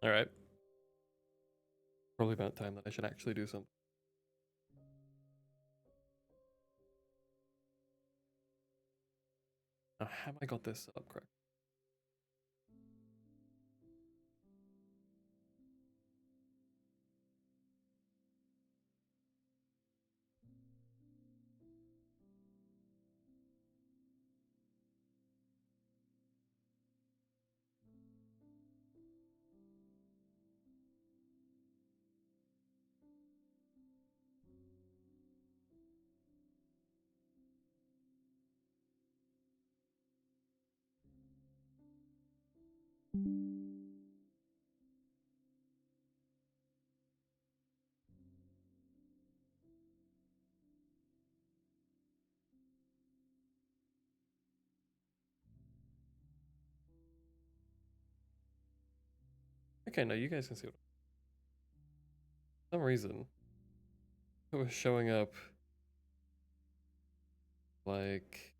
Alright. Probably about time that I should actually do something. Now, have I got this set up correct? Okay, now you guys can see what. For some reason, it was showing up like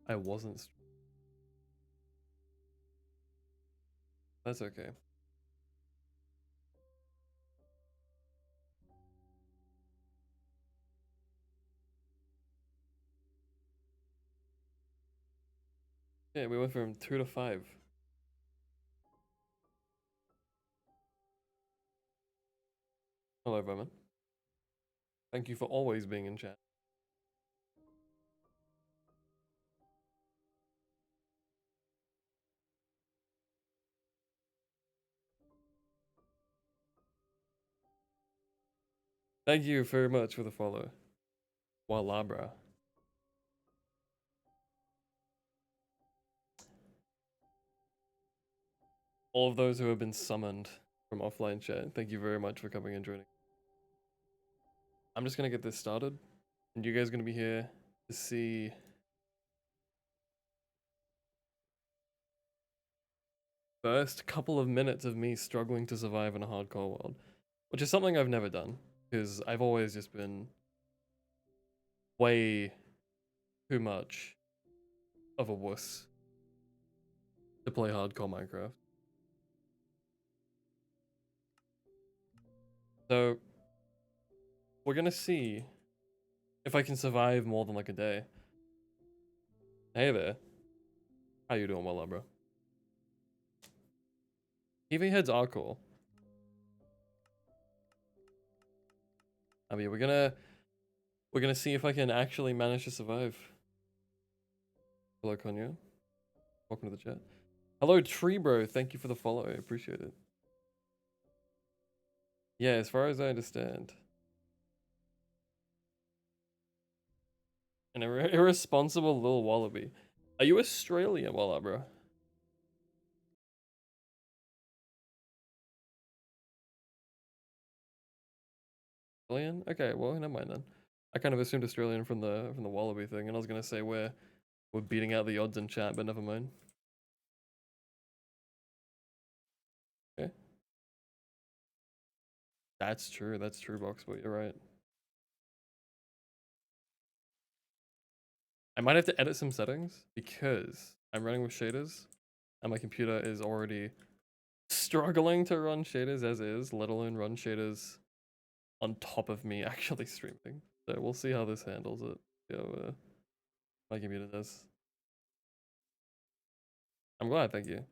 I wasn't. That's okay. Yeah, we went from 2 to 5. Hello, Vermin. Thank you for always being in chat. Thank you very much for the follow. Walabra. All of those who have been summoned from offline chat, thank you very much for coming and joining. I'm just gonna get this started, and you guys are gonna be here to see first couple of minutes of me struggling to survive in a hardcore world, which is something I've never done because I've always just been way too much of a wuss to play hardcore Minecraft. So we're gonna see if I can survive more than like a day. Hey there. How you doing, well, bro? TV heads are cool. I mean, we're gonna see if I can actually manage to survive. Hello, Konya. Welcome to the chat. Hello, Tree Bro. Thank you for the follow. I appreciate it. Yeah, as far as I understand. An irresponsible little wallaby. Are you Australian, Walla, bro? Australian? Okay, well, never mind then. I kind of assumed Australian from the wallaby thing, and I was gonna say we're beating out the odds in chat, but never mind. Okay. That's true, Box, but you're right. I might have to edit some settings because I'm running with shaders and my computer is already struggling to run shaders as is, let alone run shaders on top of me actually streaming. So we'll see how this handles it. See how my computer does. I'm glad, thank you.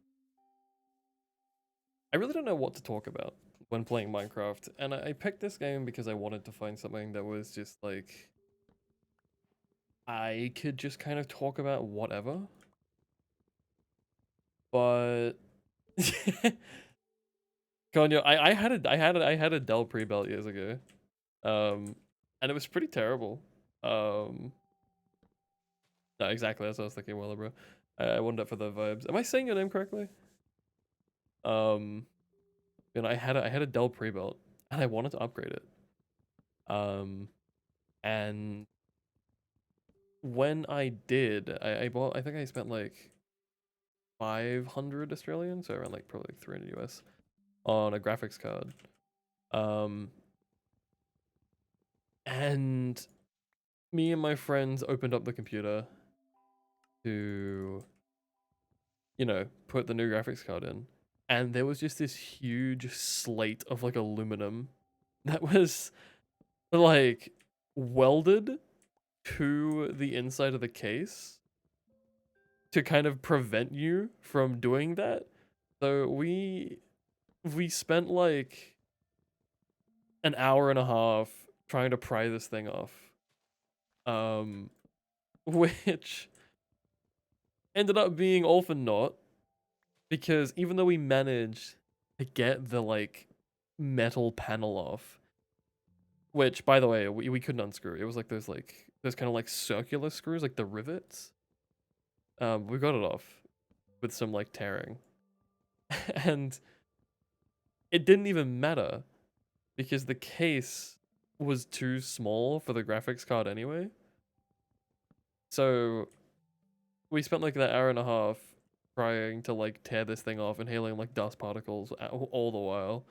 I really don't know what to talk about when playing Minecraft, and I picked this game because I wanted to find something that was just like I could just kind of talk about whatever. But Konyo, I had a Dell pre-built years ago. And it was pretty terrible. No, exactly, that's what I was thinking, Weller, bro. I wanted it for the vibes. Am I saying your name correctly? You know, I had a Dell pre-built and I wanted to upgrade it. And when I did, I bought, I think I spent like 500 Australian, so around like probably like 300 US on a graphics card. And me and my friends opened up the computer to, you know, put the new graphics card in. And there was just this huge slate of like aluminum that was like welded to the inside of the case to kind of prevent you from doing that. So we spent like an hour and a half trying to pry this thing off. Which ended up being all for naught because even though we managed to get the like metal panel off, which by the way we couldn't unscrew. It was like those kind of like circular screws, like the rivets. We got it off with some like tearing, and it didn't even matter because the case was too small for the graphics card anyway. So we spent like that hour and a half trying to like tear this thing off, inhaling like dust particles all the while.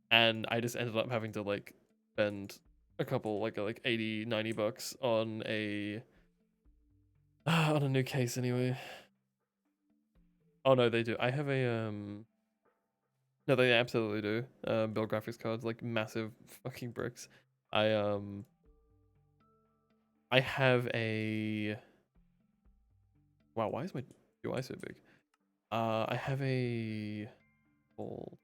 And I just ended up having to like spend a couple like 80, 90 bucks on a new case anyway. Oh no, they do. I have a no, they absolutely do. Build graphics cards, like massive fucking bricks. I have a wow, why is my UI so big? I have a oh,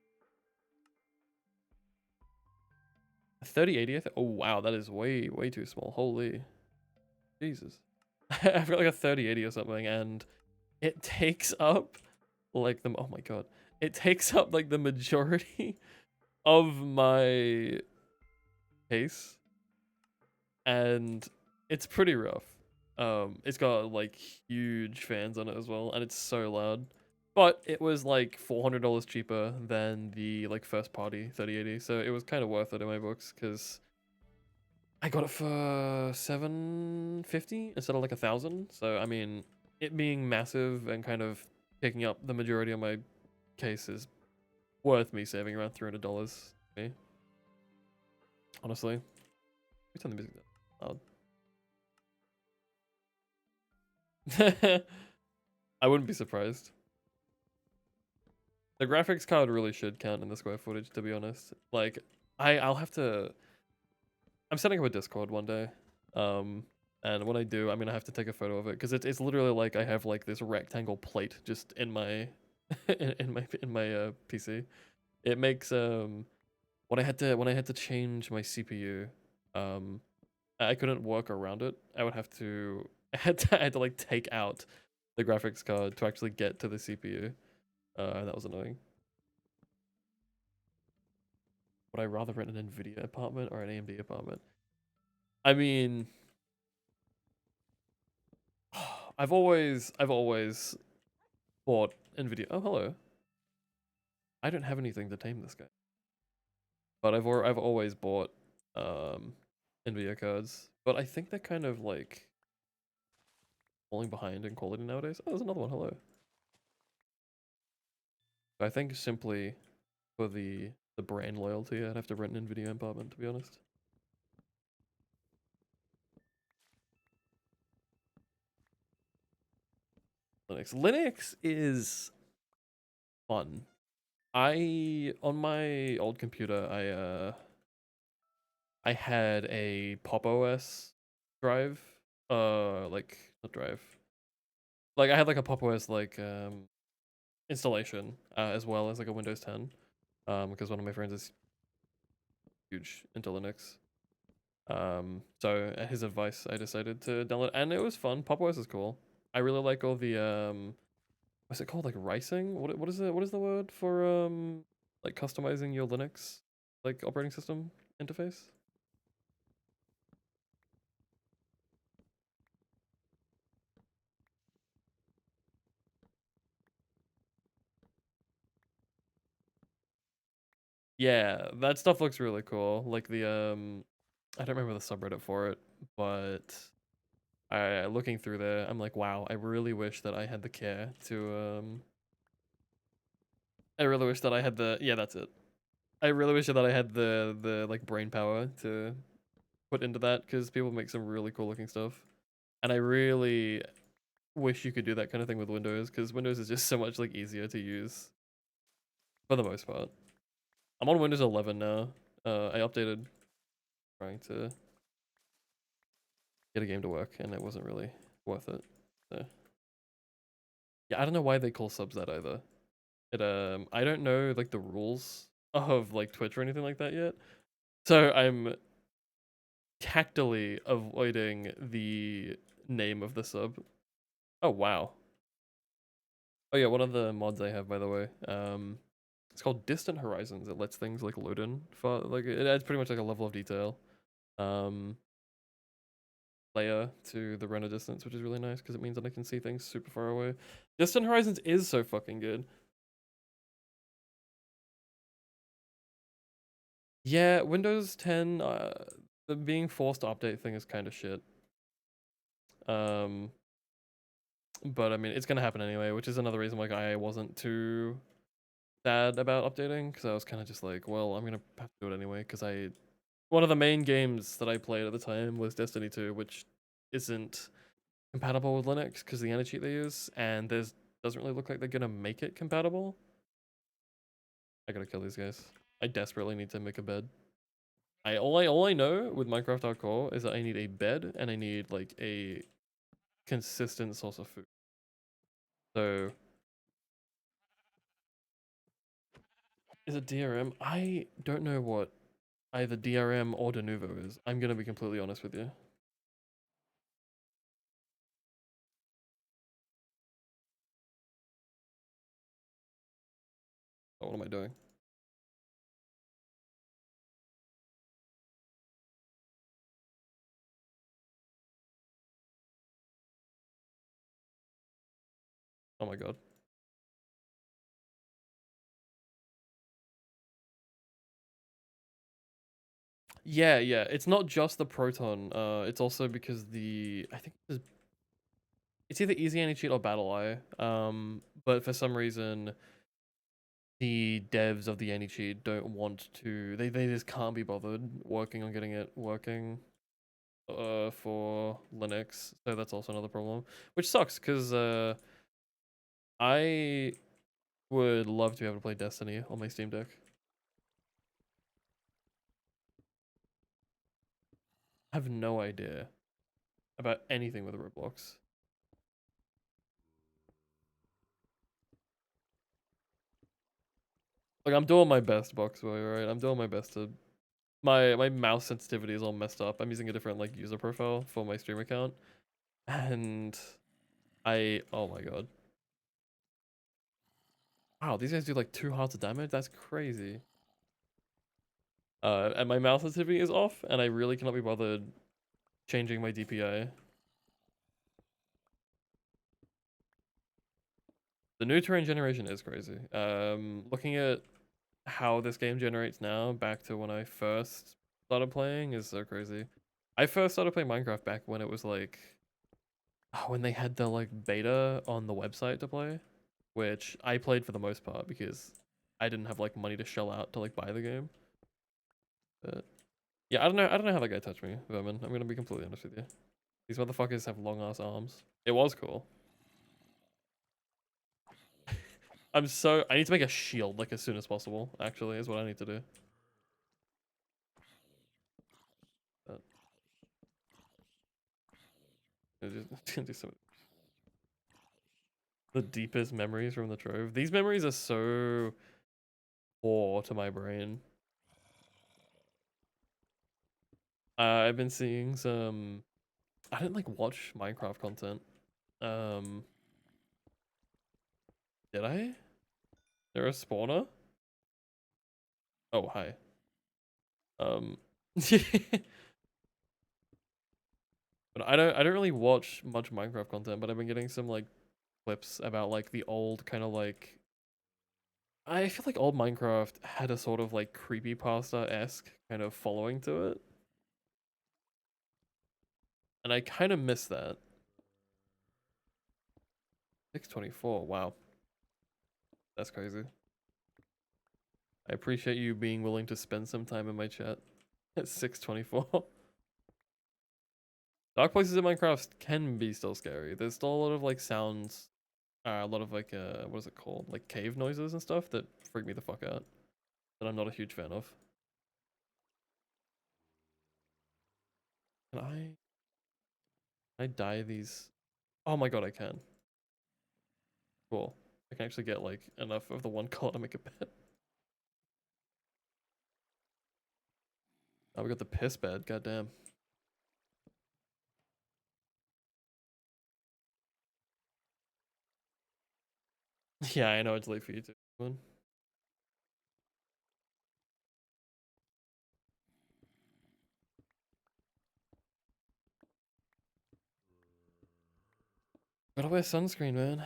3080. Oh wow, that is way too small. Holy Jesus. I've got like a 3080 or something, and it takes up like the oh my god. It takes up like the majority of my case, and it's pretty rough. It's got like huge fans on it as well, and it's so loud. But it was like $400 cheaper than the like first party 3080, so it was kind of worth it in my books because I got it for 750 instead of like 1,000. So I mean, it being massive and kind of taking up the majority of my case is worth me saving around $300. Me, honestly. Let me turn the music down loud. I wouldn't be surprised. The graphics card really should count in the square footage, to be honest. Like, I'll have to. I'm setting up a Discord one day, and when I do, I'm gonna have to take a photo of it because it's literally like I have like this rectangle plate just in my in my PC. It makes when I had to change my CPU, I couldn't work around it. I would have to I had to like take out the graphics card to actually get to the CPU. That was annoying. Would I rather rent an Nvidia apartment or an AMD apartment? I mean, I've always bought Nvidia. Oh, hello. I don't have anything to tame this guy, but I've always bought um Nvidia cards. But I think they're kind of like falling behind in quality nowadays. Oh, there's another one. Hello. I think simply for the brand loyalty, I'd have to rent an Nvidia apartment, to be honest. Linux is fun. I on my old computer, I had a Pop OS drive, like not drive, like I had like a Pop OS like installation, as well as like a Windows 10, because one of my friends is huge into Linux. So at his advice, I decided to download, and it was fun. Pop OS is cool. I really like all the what's it called, like ricing? What is it? What is the word for like customizing your Linux like operating system interface? Yeah, that stuff looks really cool. Like the I don't remember the subreddit for it, but I looking through there, I'm like, wow, I really wish that I had the care to I really wish that I had the yeah, that's it. I really wish that I had the like brain power to put into that because people make some really cool looking stuff. And I really wish you could do that kind of thing with Windows because Windows is just so much like easier to use for the most part. I'm on Windows 11 now. I updated trying to get a game to work, and it wasn't really worth it. So yeah, I don't know why they call subs that either. It I don't know like the rules of like Twitch or anything like that yet. So I'm tactily avoiding the name of the sub. Oh wow. Oh yeah, one of the mods I have, by the way, it's called Distant Horizons. It lets things like load in for like it adds pretty much like a level of detail, um, layer to the render distance, which is really nice because it means that I can see things super far away. Distant Horizons is so fucking good. Yeah, Windows 10, the being forced to update thing is kind of shit. Um, but I mean, it's gonna happen anyway, which is another reason like I wasn't too sad about updating because I was kind of just like, well, I'm gonna have to do it anyway because I one of the main games that I played at the time was Destiny 2, which isn't compatible with Linux because the anti-cheat they use, and there's doesn't really look like they're gonna make it compatible. I gotta kill these guys. I desperately need to make a bed. All I know with Minecraft Hardcore is that I need a bed and I need like a consistent source of food. So is it DRM? I don't know what either DRM or Denuvo is. I'm gonna be completely honest with you. Oh, what am I doing? Oh my god. Yeah, yeah. It's not just the proton. It's also because I think it's either easy anti cheat or battle eye. But for some reason, the devs of the anti cheat don't want to. They just can't be bothered working on getting it working. For Linux, so that's also another problem, which sucks because I would love to be able to play Destiny on my Steam Deck. I have no idea about anything with Roblox. Like I'm doing my best, Boxboy, right? I'm doing my best to my mouse sensitivity is all messed up. I'm using a different like user profile for my stream account, and oh my god, wow, these guys do like 2 hearts of damage. That's crazy. And my mouse sensitivity is off, and I really cannot be bothered changing my DPI. The new terrain generation is crazy. Looking at how this game generates now back to when I first started playing is so crazy. I first started playing Minecraft back when it was like when they had the like beta on the website to play, which I played for the most part because I didn't have like money to shell out to like buy the game. But yeah, I don't know how that guy touched me, Vermin. I'm gonna be completely honest with you. These motherfuckers have long ass arms. It was cool. I need to make a shield like as soon as possible, actually, is what I need to do. But, do some the deepest memories from the trove. These memories are so core to my brain. I've been seeing some. I didn't like watch Minecraft content. Um, did I? There a spawner? Oh, hi. Um, but I don't really watch much Minecraft content, but I've been getting some like clips about like the old kind of like. I feel like old Minecraft had a sort of like creepypasta-esque kind of following to it, and I kind of miss that. 624. Wow, that's crazy. I appreciate you being willing to spend some time in my chat at 624. Dark places in Minecraft can be still scary. There's still a lot of like sounds, a lot of like what is it called? Like cave noises and stuff that freak me the fuck out. That I'm not a huge fan of. Can I dye these? Oh my god, I can. Cool. I can actually get like enough of the one color to make a bed. Oh, we got the piss bed. Goddamn. Yeah, I know it's late for you too. Gotta wear sunscreen, man.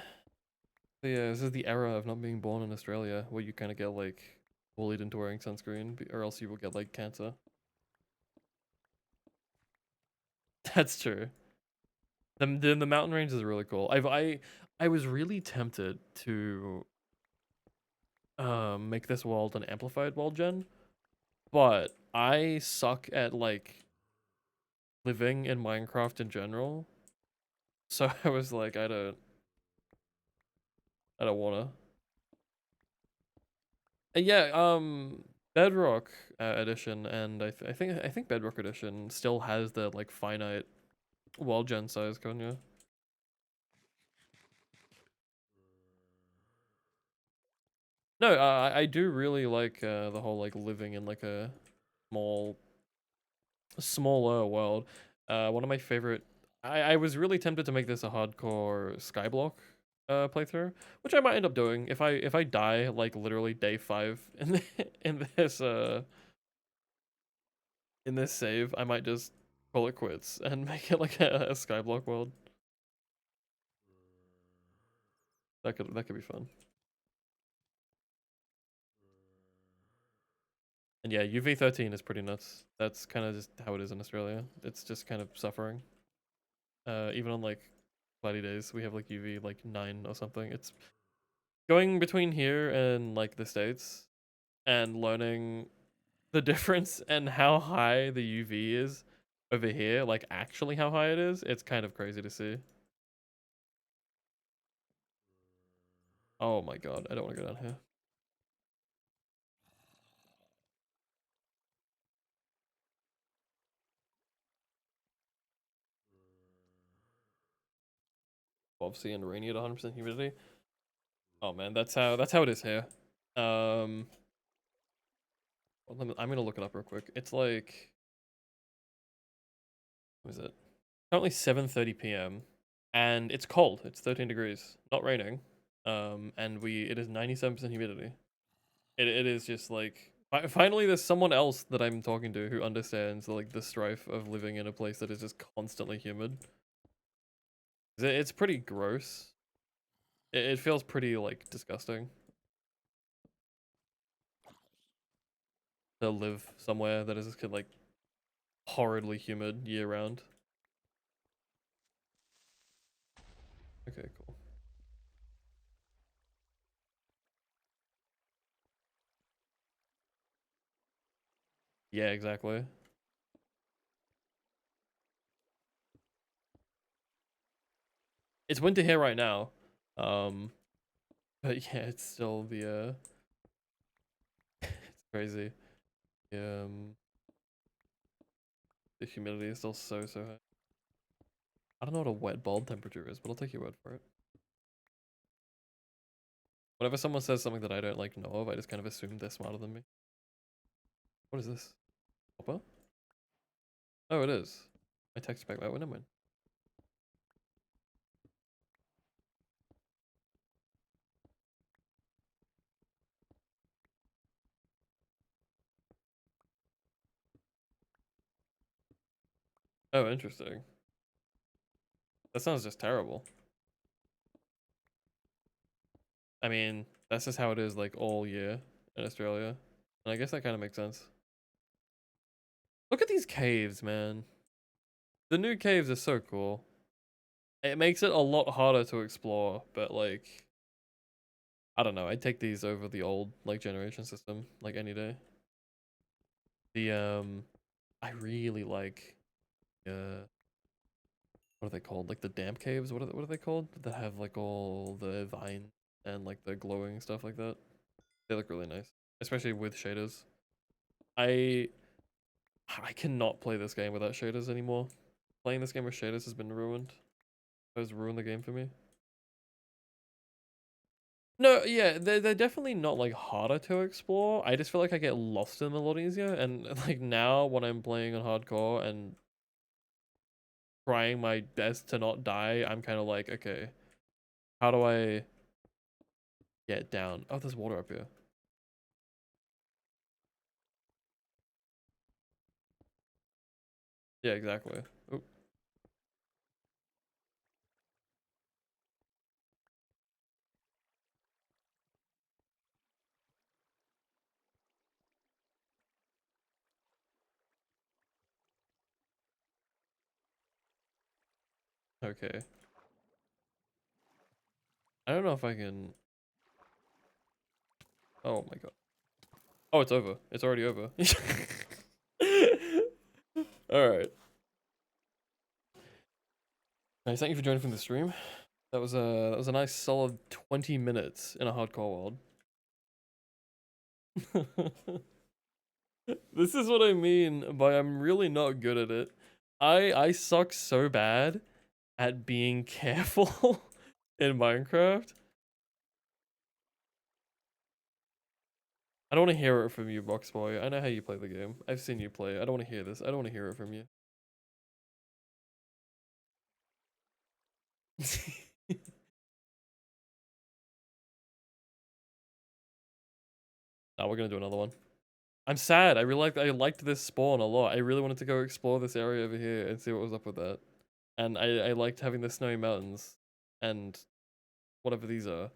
So yeah, this is the era of not being born in Australia, where you kind of get like bullied into wearing sunscreen, or else you will get like cancer. That's true. The mountain range is really cool. I was really tempted to make this world an amplified world gen, but I suck at like living in Minecraft in general. So I was like, I don't wanna. Yeah, Bedrock edition, and I think Bedrock edition still has the like finite world gen size, can you? No, I do really like the whole like living in like a small, smaller world. One of my favorite. I was really tempted to make this a hardcore Skyblock playthrough, which I might end up doing if I die like literally day 5 in in this save. I might just call it quits and make it like a Skyblock world. That could be fun. And yeah, UV13 is pretty nuts. That's kind of just how it is in Australia. It's just kind of suffering. Even on like cloudy days, we have like UV like 9 or something. It's going between here and like the States and learning the difference and how high the UV is over here, like actually how high it is. It's kind of crazy to see. Oh my god, I don't want to go down here. Obviously, and rainy at 100% humidity. Oh man, that's how it is here. Um, I'm gonna look it up real quick. It's like, what is it? Currently 7:30 p.m. and it's cold. It's 13 degrees, not raining. And it is 97% humidity. It is just like finally there's someone else that I'm talking to who understands like the strife of living in a place that is just constantly humid. It's pretty gross. It feels pretty like disgusting to live somewhere that is just like horridly humid year round. Okay, cool. Yeah, exactly. It's winter here right now. Um, but yeah, it's still it's crazy. Um, the humidity is still so high. I don't know what a wet bulb temperature is, but I'll take your word for it. Whenever someone says something that I don't like know of, I just kind of assume they're smarter than me. What is this? Hopper? Oh, it is. I text back that one. Never mind. Oh, interesting. That sounds just terrible. I mean, that's just how it is like all year in Australia. And I guess that kind of makes sense. Look at these caves, man. The new caves are so cool. It makes it a lot harder to explore, but like, I don't know. I'd take these over the old like generation system like any day. The I really like what are they called? Like the damp caves? What are they called? That have like all the vine and like the glowing stuff like that. They look really nice, especially with shaders. I I cannot play this game without shaders anymore. Playing this game with shaders has been ruined. It has ruined the game for me. No, yeah, they're definitely not like harder to explore. I just feel like I get lost in them a lot easier. And like now when I'm playing on hardcore and trying my best to not die, I'm kind of like, okay, how do I get down? Oh, there's water up here. Yeah, exactly. Oop, okay. I don't know if I can. Oh my god. Oh, it's over. It's already over. All right. Nice. Thank you for joining from the stream. That was a nice solid 20 minutes in a hardcore world. This is what I mean by I'm really not good at it. I suck so bad at being careful in Minecraft. I don't want to hear it from you, Boxboy. I know how you play the game. I've seen you play. I don't want to hear this. I don't want to hear it from you. Now we're gonna do another one. I'm sad. I liked this spawn a lot. I really wanted to go explore this area over here and see what was up with that. And I liked having the snowy mountains. And whatever these are.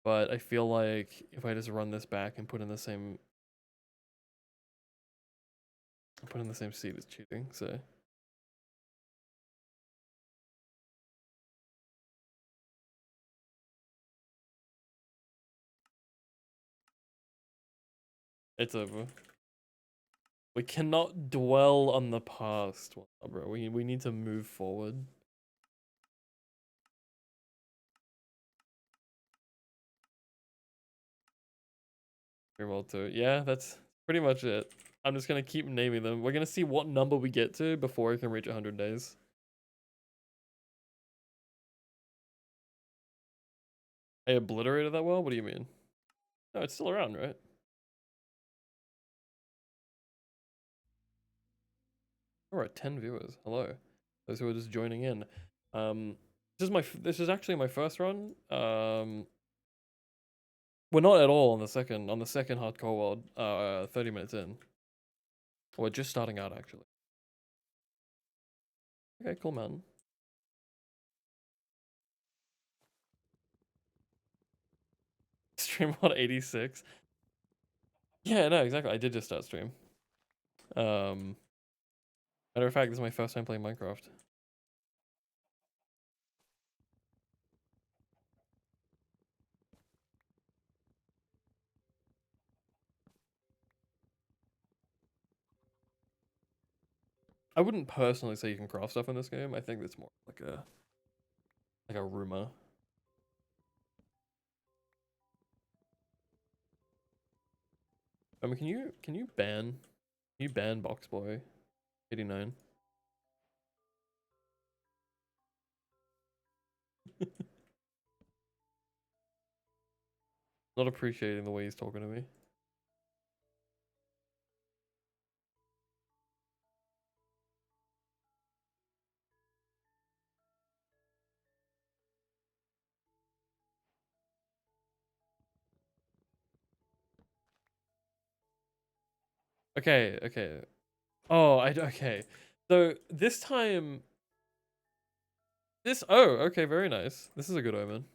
But I feel like if I just run this back and put in the same seed, it's cheating. So it's over. We cannot dwell on the past, bro. We need to move forward. World 2. Yeah, that's pretty much it. I'm just gonna keep naming them. We're gonna see what number we get to before we can reach 100 days. I obliterated that well? What do you mean? No, it's still around, right? Alright, 10 viewers. Hello. Those who are just joining in. This is actually my first run. We're not at all on the second hardcore world, 30 minutes in. We're just starting out actually. Okay, cool man. Stream what 86? Yeah, no, exactly. I did just start stream. Matter of fact, this is my first time playing Minecraft. I wouldn't personally say you can craft stuff in this game. I think it's more like a rumor. I mean, can you ban Boxboy 89? Not appreciating the way he's talking to me. Okay, okay. Oh, okay. So this time, oh, okay, very nice. This is a good omen.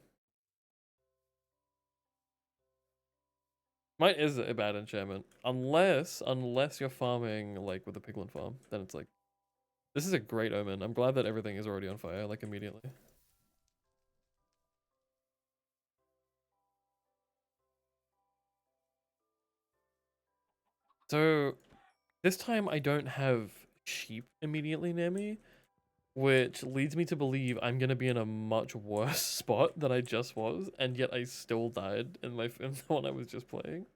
Mine is a bad enchantment, unless you're farming like with the piglin farm, then it's like, this is a great omen. I'm glad that everything is already on fire like immediately. So this time I don't have sheep immediately near me, which leads me to believe I'm gonna be in a much worse spot than I just was, and yet I still died in in the one I was just playing.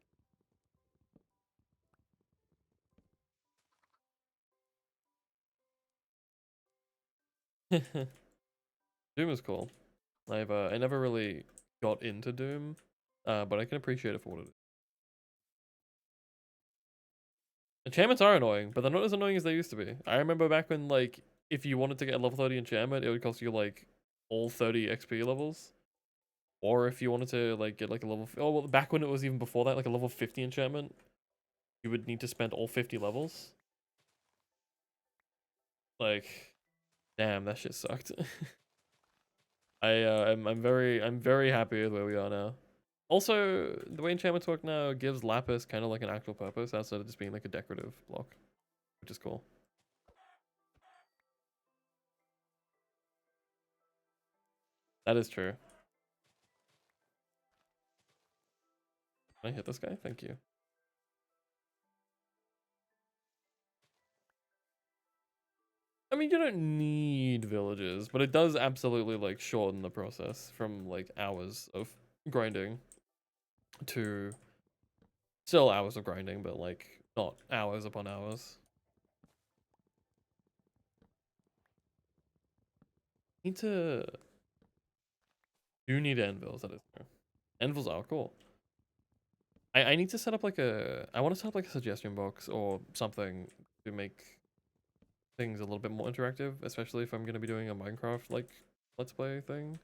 Doom is cool. I never really got into Doom, but I can appreciate it for what it is. Enchantments are annoying, but they're not as annoying as they used to be. I remember back when, like, if you wanted to get a level 30 enchantment, it would cost you like all 30 XP levels. Or if you wanted to like get like a level, oh well, back when it was even before that, like a level 50 enchantment, you would need to spend all 50 levels. Like, damn, that shit sucked. I'm very happy with where we are now. Also, the way enchantments work now gives lapis kind of like an actual purpose outside of just being like a decorative block, which is cool. That is true. Can I hit this guy? Thank you. I mean, you don't need villages, but it does absolutely like shorten the process from like hours of grinding to still hours of grinding, but like not hours upon hours. Need to do need anvils, that is true. Anvils are cool. I need to set up like I want to set up like a suggestion box or something to make things a little bit more interactive, especially if I'm gonna be doing a Minecraft like let's play thing.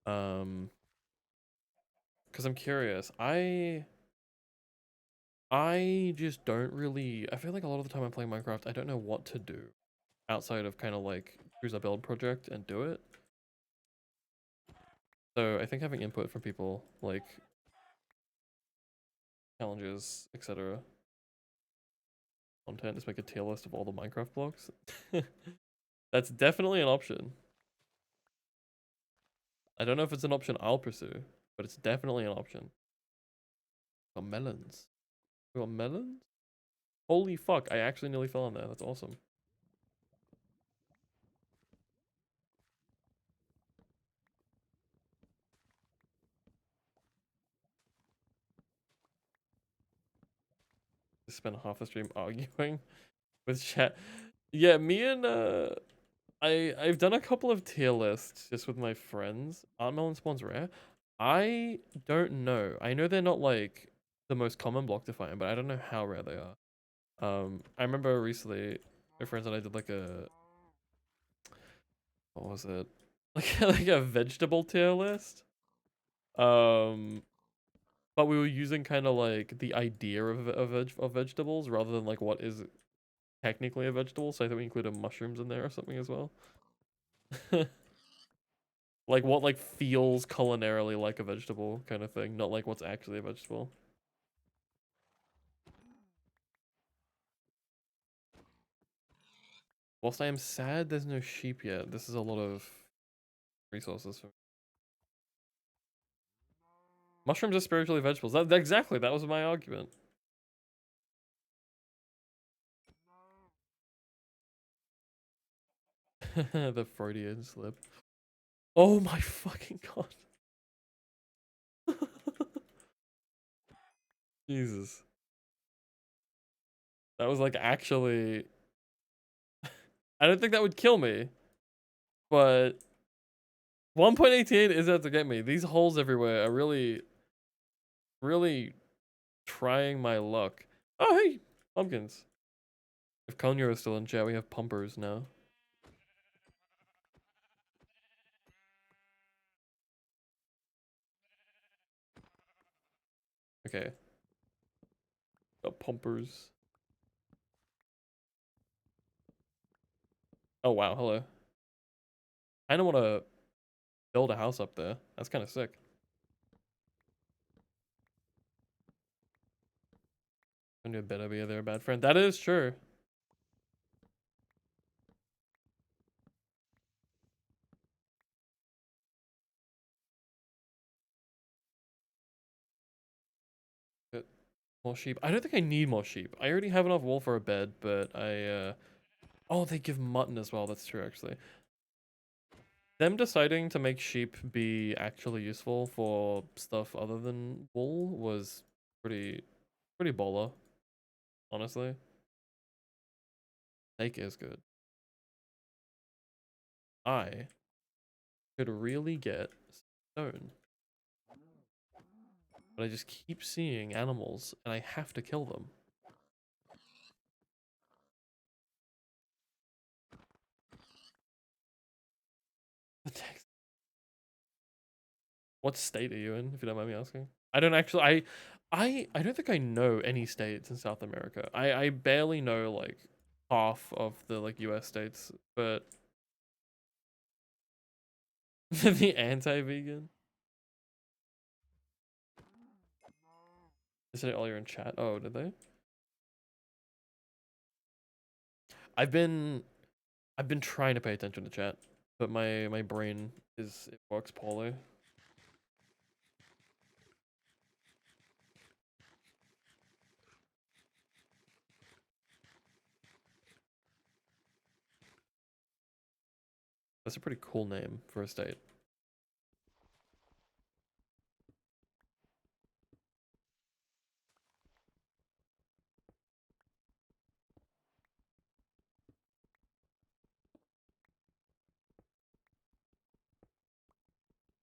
Because I'm curious. I just don't really. I feel like a lot of the time I'm playing Minecraft, I don't know what to do outside of kind of like choose a build project and do it. So I think having input from people, like challenges, etc. Content, just make a tier list of all the Minecraft blocks. That's definitely an option. I don't know if it's an option I'll pursue, but it's definitely an option. We got melons. We got melons? Holy fuck, I actually nearly fell in there. That's awesome. Just spent half the stream arguing with chat. Yeah, me and I've done a couple of tier lists just with my friends. Aren't melon spawns rare? I don't know. I know they're not like the most common block to find, but I don't know how rare they are. I remember recently my friends and I did like a, what was it? Like a vegetable tier list. Um, but we were using kind of like the idea of vegetables rather than like what is technically a vegetable. So I think we included mushrooms in there or something as well. Like what like feels culinarily like a vegetable kind of thing, not like what's actually a vegetable. Whilst I am sad there's no sheep yet, this is a lot of resources for me. Mushrooms are spiritually vegetables. Exactly, that was my argument. The Freudian slip. Oh my fucking god. Jesus. That was like actually, I don't think that would kill me, but 1.18 is out to get me. These holes everywhere are really, really trying my luck. Oh hey, pumpkins. If Konya is still in chat, we have pumpers now. Okay. Got pumpers. Oh wow, hello. I don't want to build a house up there. That's kind of sick. Konya better be their bad friend. That is true. More sheep. I don't think I need more sheep. I already have enough wool for a bed, but oh, they give mutton as well. That's true, actually. Them deciding to make sheep be actually useful for stuff other than wool was pretty baller, honestly. Steak is good. I could really get stone. But I just keep seeing animals and I have to kill them. What state are you in, if you don't mind me asking? I don't actually I don't think I know any states in South America. I barely know like half of the like US states, but the anti-vegan. They said it earlier in chat. Oh, did they? I've been trying to pay attention to chat, but my brain it works poorly. That's a pretty cool name for a state.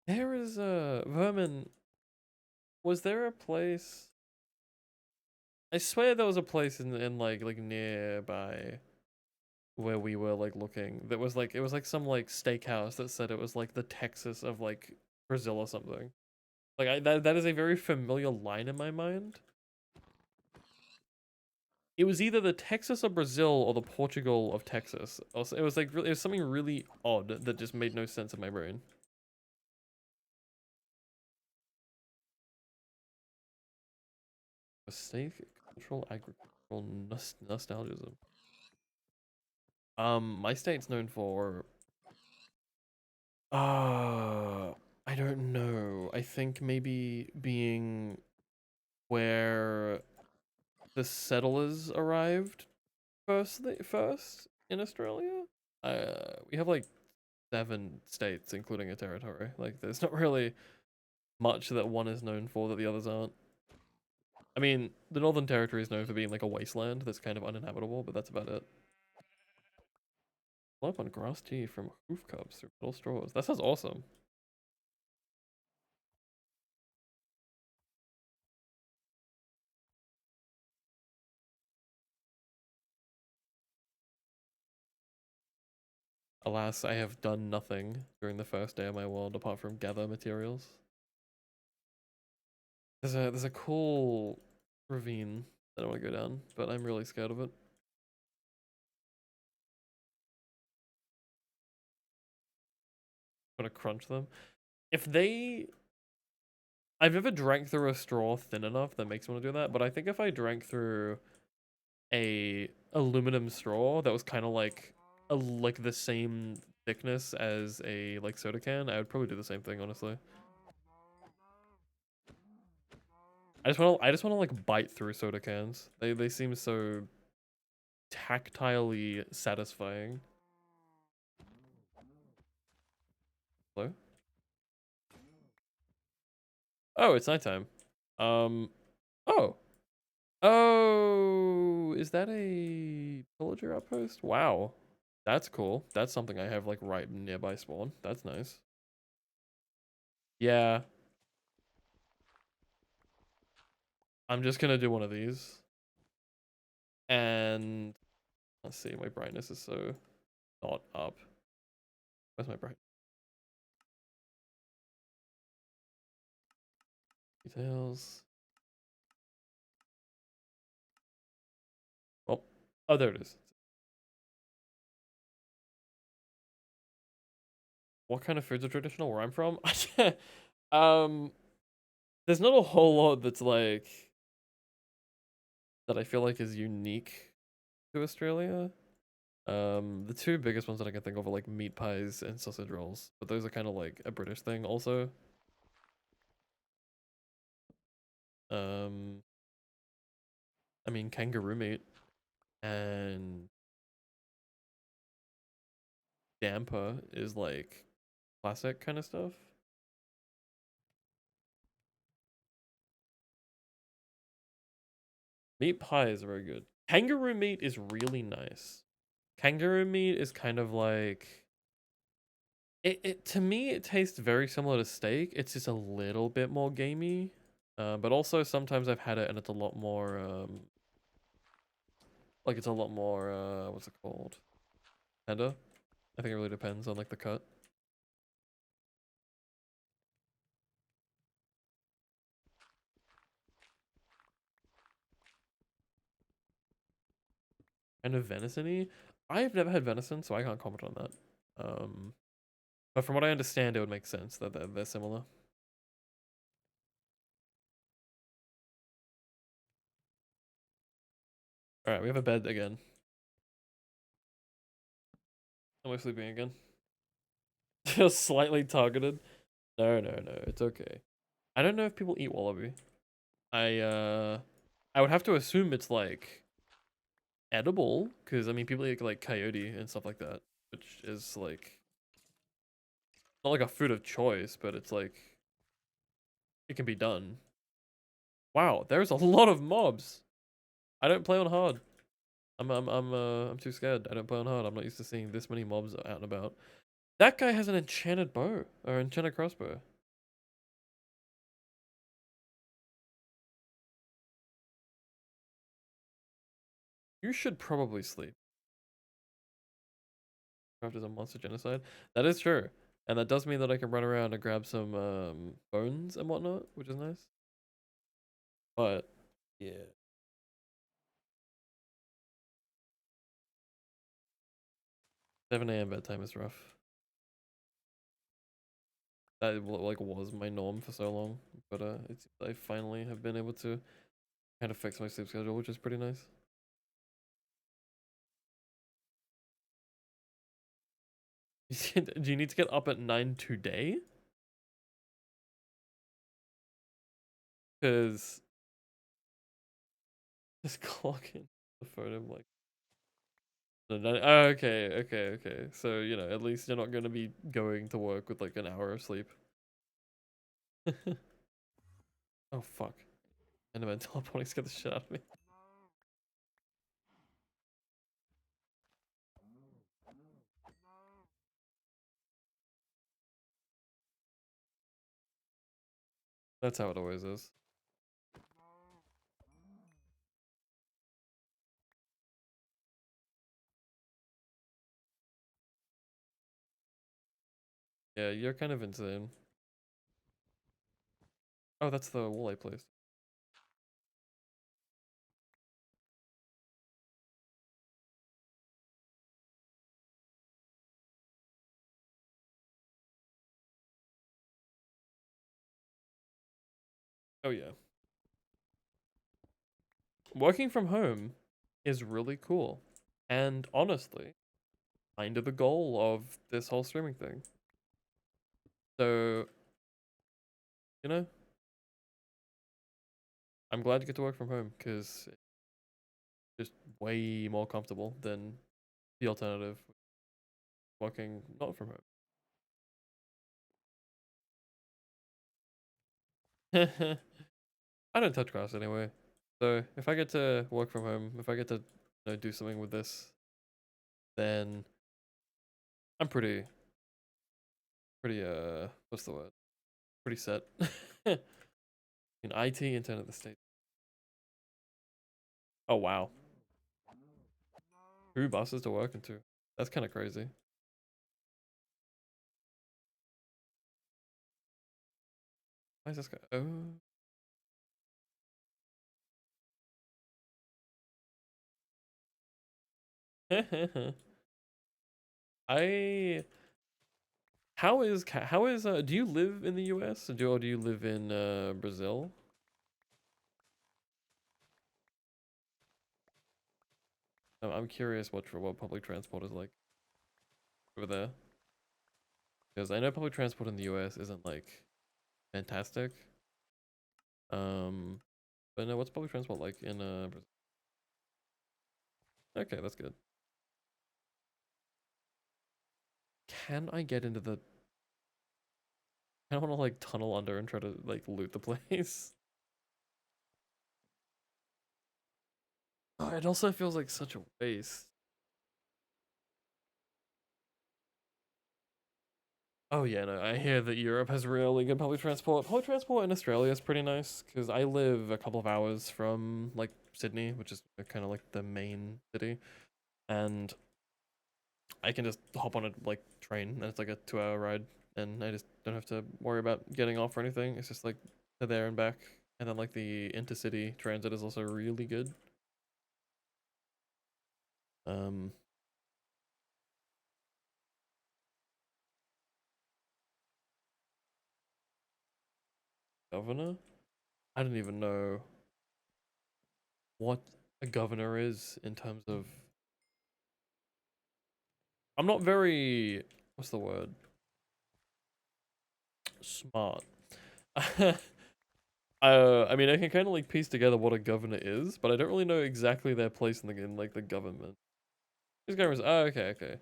There is a Vermin. Was there a place? I swear there was a place in like nearby where we were like looking that was like it was like some like steakhouse that said it was like the Texas of like Brazil or something. Like that is a very familiar line in my mind. It was either the Texas of Brazil or the Portugal of Texas. Also, it was like it was something really odd that just made no sense in my brain. A steak, cultural, agricultural nostalgism. My state's known for I don't know. I think maybe being where the settlers arrived first in Australia. We have like 7 states, including a territory. Like, there's not really much that one is known for that the others aren't. I mean, the Northern Territory is known for being like a wasteland that's kind of uninhabitable, but that's about it. Up on grass tea from hoof cubs through metal straws. That sounds awesome. Alas, I have done nothing during the first day of my world apart from gather materials. There's a cool ravine that I want to go down, but I'm really scared of it. I'm gonna crunch them. If they I've never drank through a straw thin enough that makes me want to do that, but I think if I drank through a aluminum straw that was kind of like the same thickness as a like soda can, I would probably do the same thing, honestly. I just want to like bite through soda cans. They seem so tactilely satisfying. Hello? Oh, it's nighttime. Um oh. Oh, is that a villager outpost? Wow. That's cool. That's something I have like right nearby spawn. That's nice. Yeah, I'm just gonna do one of these. And let's see, my brightness is so not up. Where's my bright details? Oh, oh, there it is. What kind of foods are traditional where I'm from? um, there's not a whole lot that's like that I feel like is unique to Australia. The 2 biggest ones that I can think of are like meat pies and sausage rolls, but those are kind of like a British thing also. Um, I mean kangaroo meat and damper is like classic kind of stuff. Meat pie is very good. Kangaroo meat is really nice. Kangaroo meat is kind of like it to me it tastes very similar to steak. It's just a little bit more gamey. But also sometimes I've had it and it's a lot more like it's a lot more what's it called? Tender. I think it really depends on like the cut. Kind of venison-y. I've never had venison, so I can't comment on that. But from what I understand, it would make sense that they're similar. All right, we have a bed again. Am I sleeping again? Feels slightly targeted. No, no, no, it's okay. I don't know if people eat wallaby. I uh, I would have to assume it's like edible, because I mean people eat like coyote and stuff like that, which is like not like a food of choice, but it's like it can be done. Wow, there's a lot of mobs. I don't play on hard. I'm too scared. I don't play on hard. I'm not used to seeing this many mobs out and about. That guy has an enchanted bow or enchanted crossbow. You should probably sleep. Craft is a monster genocide. That is true. And that does mean that I can run around and grab some bones and whatnot, which is nice. But yeah. 7 a.m. bedtime is rough. That like was my norm for so long. But it's I finally have been able to kind of fix my sleep schedule, which is pretty nice. Do you need to get up at 9 today? Because just clock in the phone. I'm like, oh, okay. So, you know, at least you're not going to be going to work with like an hour of sleep. Oh, fuck. Enderman teleporting scared the shit out of me. That's how it always is. Yeah, you're kind of insane. Oh, that's the wall I placed. Oh, yeah. Working from home is really cool. And honestly, kind of the goal of this whole streaming thing. So, you know, I'm glad you get to work from home because it's just way more comfortable than the alternative, working not from home. I don't touch grass anyway. So if I get to work from home, if I get to do something with this, then I'm pretty what's the word? Pretty set. In IT, Internet of the State. Oh wow. 2 buses to work into. That's kind of crazy. Why is this guy? Oh. I how is do you live in the US or do you live in Brazil? I'm curious what public transport is like over there. Because I know public transport in the US isn't like fantastic. But no, what's public transport like in Brazil? Okay, that's good. Can I get into the I don't want to like tunnel under and try to like loot the place. Oh, it also feels like such a waste. Oh yeah, no, I hear that Europe has really good public transport. Public transport in Australia is pretty nice because I live a couple of hours from like Sydney, which is kind of like the main city, and I can just hop on a like train and it's like a 2 hour ride, and I just don't have to worry about getting off or anything. It's just like to there and back, and then like the intercity transit is also really good. Um, Governor? I don't even know what a governor is in terms of. I'm not very. What's the word? Smart. I mean, I can kind of like piece together what a governor is, but I don't really know exactly their place in like the government. These governors. Oh, okay.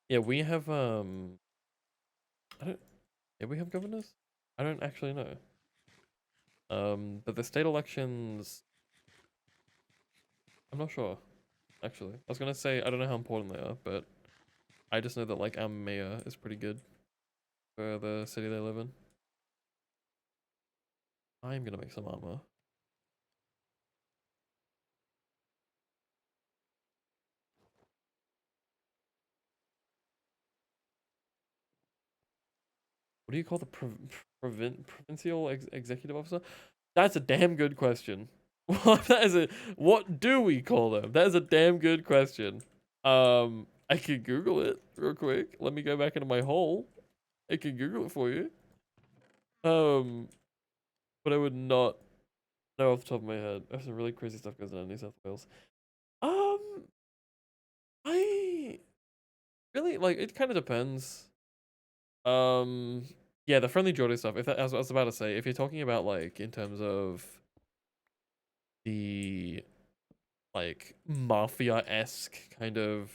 Yeah, we have I don't. Yeah, we have governors. I don't actually know. But the state elections, I'm not sure. Actually, I was gonna say I don't know how important they are, but I just know that like our mayor is pretty good for the city they live in. I'm gonna make some armor. What do you call the provincial executive officer? That's a damn good question. What do we call them? That is a damn good question. I could Google it real quick. Let me go back into my hole. I can Google it for you. Um, but I would not No, off the top of my head. There's some really crazy stuff goes on in New South Wales. Um, I really like it. Kind of depends. Um, yeah, the friendly Geordie stuff. If that, as I was about to say, if you're talking about like in terms of the like mafia-esque kind of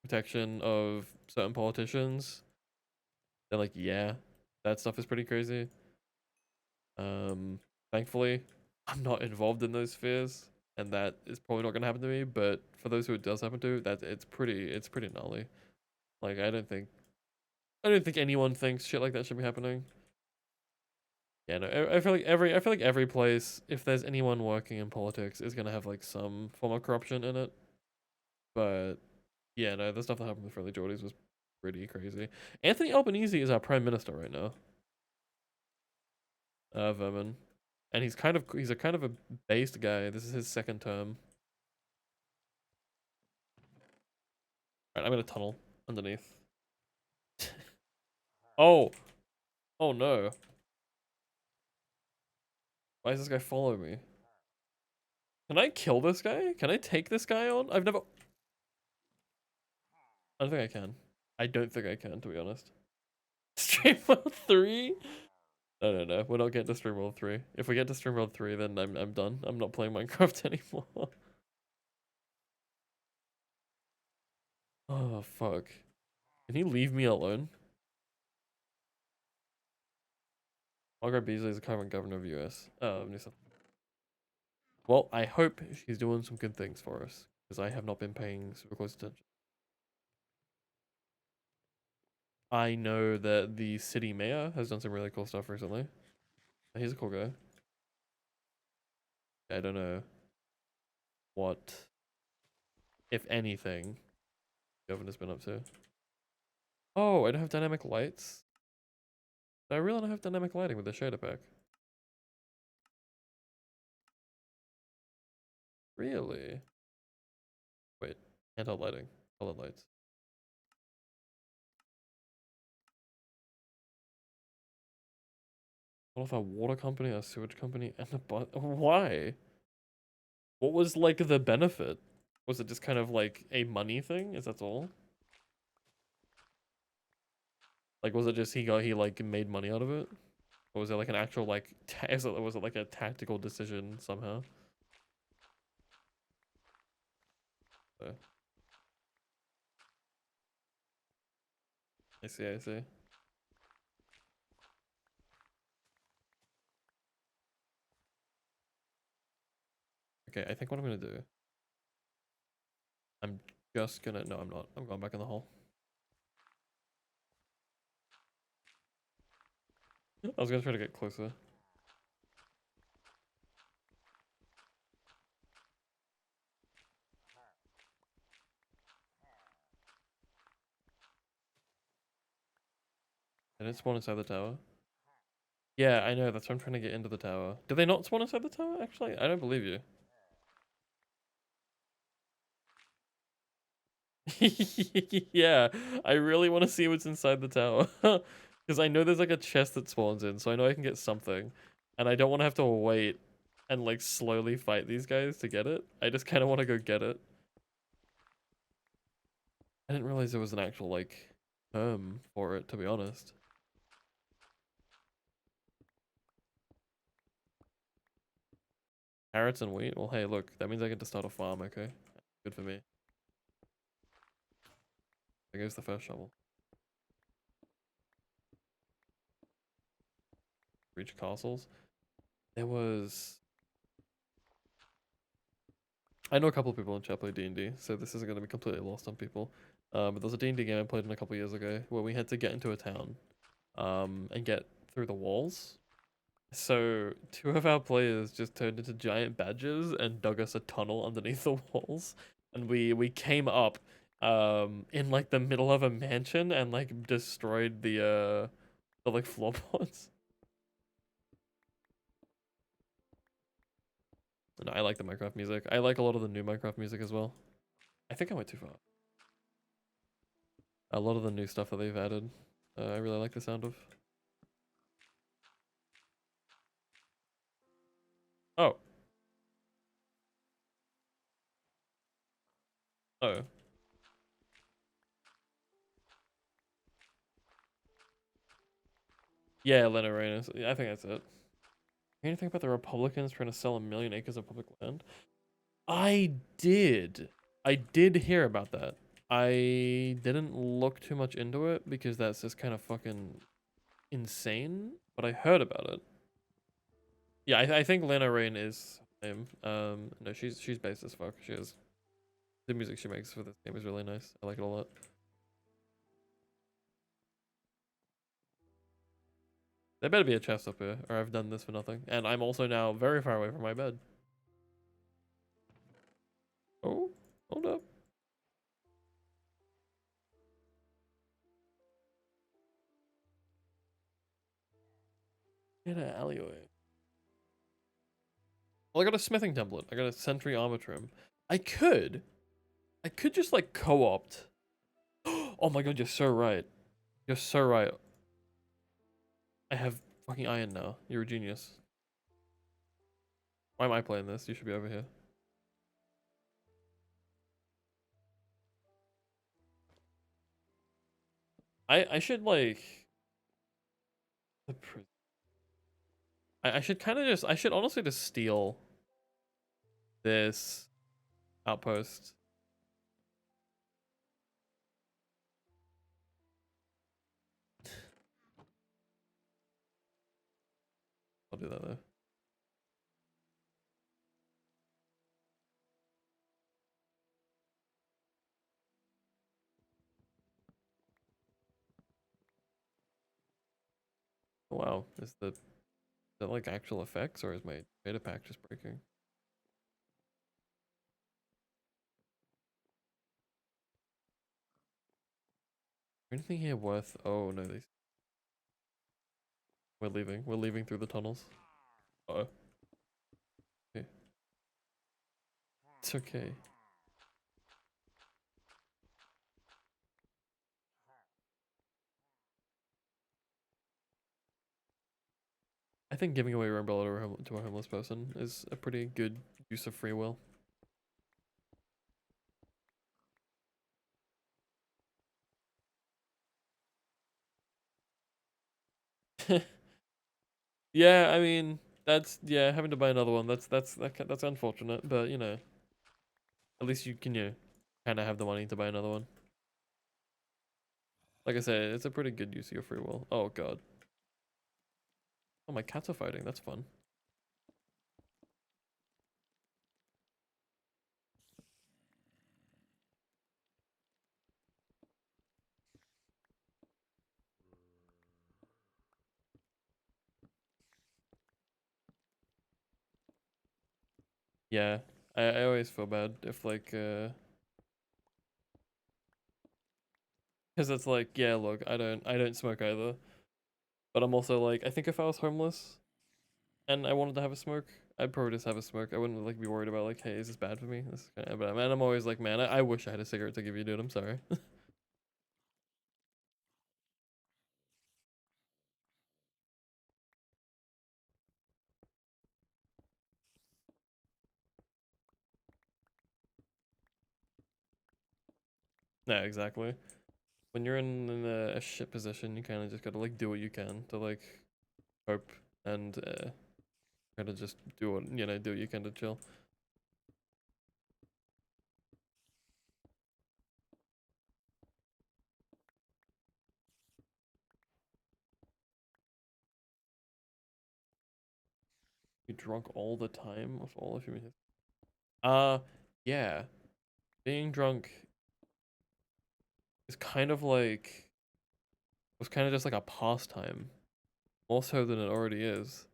protection of certain politicians, then like yeah, that stuff is pretty crazy. Thankfully, I'm not involved in those spheres, and that is probably not gonna happen to me. But for those who it does happen to, that it's pretty gnarly. Like I don't think anyone thinks shit like that should be happening. Yeah, no, I feel like every place, if there's anyone working in politics, is gonna have like some form of corruption in it. But yeah, no, the stuff that happened with Friendly Geordies was pretty crazy. Anthony Albanese is our prime minister right now. Vermin, and he's a kind of a based guy. This is his second term. Right, I'm gonna tunnel underneath. Oh, oh no! Why does this guy follow me? Can I kill this guy? Can I take this guy on? I've never. I don't think I can. I don't think I can, to be honest. Stream World 3? No, no, no. We're not getting to Stream World 3. If we get to Stream World 3, then I'm done. I'm not playing Minecraft anymore. Oh, fuck. Can he leave me alone? Margaret Beasley is the current governor of US. New South. Well, I hope she's doing some good things for us, because I have not been paying super close attention. I know that the city mayor has done some really cool stuff recently. He's a cool guy. I don't know what, if anything, the governor's been up to. Oh, I don't have dynamic lights? I really don't have dynamic lighting with the shader pack. Really? Wait, handheld lighting, colored lights. What if a water company, a sewage company, and a bus? Why? What was like the benefit? Was it just kind of like a money thing? Is that all? Like, was it just he like made money out of it? Or was it like an actual like was it like a tactical decision somehow? So, I see, I see. Okay, I think what I'm gonna do. I'm just gonna no, I'm not. I'm going back in the hole. I was gonna try to get closer. And it spawn inside the tower. Yeah, I know. That's why I'm trying to get into the tower. Do they not spawn inside the tower? Actually, I don't believe you. Yeah, I really want to see what's inside the tower. Because I know there's like a chest that spawns in, so I know I can get something. And I don't want to have to wait and like slowly fight these guys to get it. I just kind of want to go get it. I didn't realize there was an actual like term for it, to be honest. Carrots and wheat? Well, hey, look, that means I get to start a farm, okay? Good for me. There goes the first shovel. Reach castles. There was... I know a couple of people in chat play D&D, so this isn't going to be completely lost on people. But there was a D&D game I played in a couple of years ago where we had to get into a town and get through the walls. So two of our players just turned into giant badgers and dug us a tunnel underneath the walls. And we came up in like the middle of a mansion and like destroyed the like floorboards. No, I like the Minecraft music. I like a lot of the new Minecraft music as well. I think I went too far. A lot of the new stuff that they've added, I really like the sound of. Oh, Oh. Yeah, Lena Reyes. I think that's it. Anything about the Republicans trying to sell 1 million acres of public land? I did. I did hear about that. I didn't look too much into it because that's just kind of fucking insane, but I heard about it. Yeah, I think Lena Rain is her name. No, she's based as fuck. She is. The music she makes for this game is really nice. I like it a lot. There better be a chest up here, or I've done this for nothing. And I'm also now very far away from my bed. Oh, hold up. Get an alleyway. Well, I got a smithing template. I got a sentry armor trim. I could just like co-opt. Oh my god, you're so right. You're so right. I have fucking iron now. You're a genius. Why am I playing this? You should be over here. I should like the I should kind of just I should honestly just steal this outpost. I'll do that though. Oh, wow, is that like actual effects or is my beta pack just breaking? Anything here worth? Oh no, we're leaving. We're leaving through the tunnels. Uh oh. Okay. It's okay. I think giving away your umbrella to a homeless person is a pretty good use of free will. Yeah, I mean that's yeah having to buy another one. That's unfortunate, but you know at least you can kind of have the money to buy another one. Like I said, it's a pretty good use of your free will. Oh god. Oh, my cats are fighting. That's fun. Yeah, I always feel bad if like because it's like yeah look I don't smoke either, but I'm also like I think if I was homeless and I wanted to have a smoke, I'd probably just have a smoke. I wouldn't like be worried about like hey is this bad for me? This is kind of bad. Man, I'm always like man I wish I had a cigarette to give you, dude. I'm sorry. Yeah, exactly. When you're in a shit position, you kind of just gotta like do what you can to like cope and gotta just do what do what you can to chill. You drunk all the time of all of human history. Uh, yeah. Being drunk is kind of like was kind of just like a pastime, more so than it already is.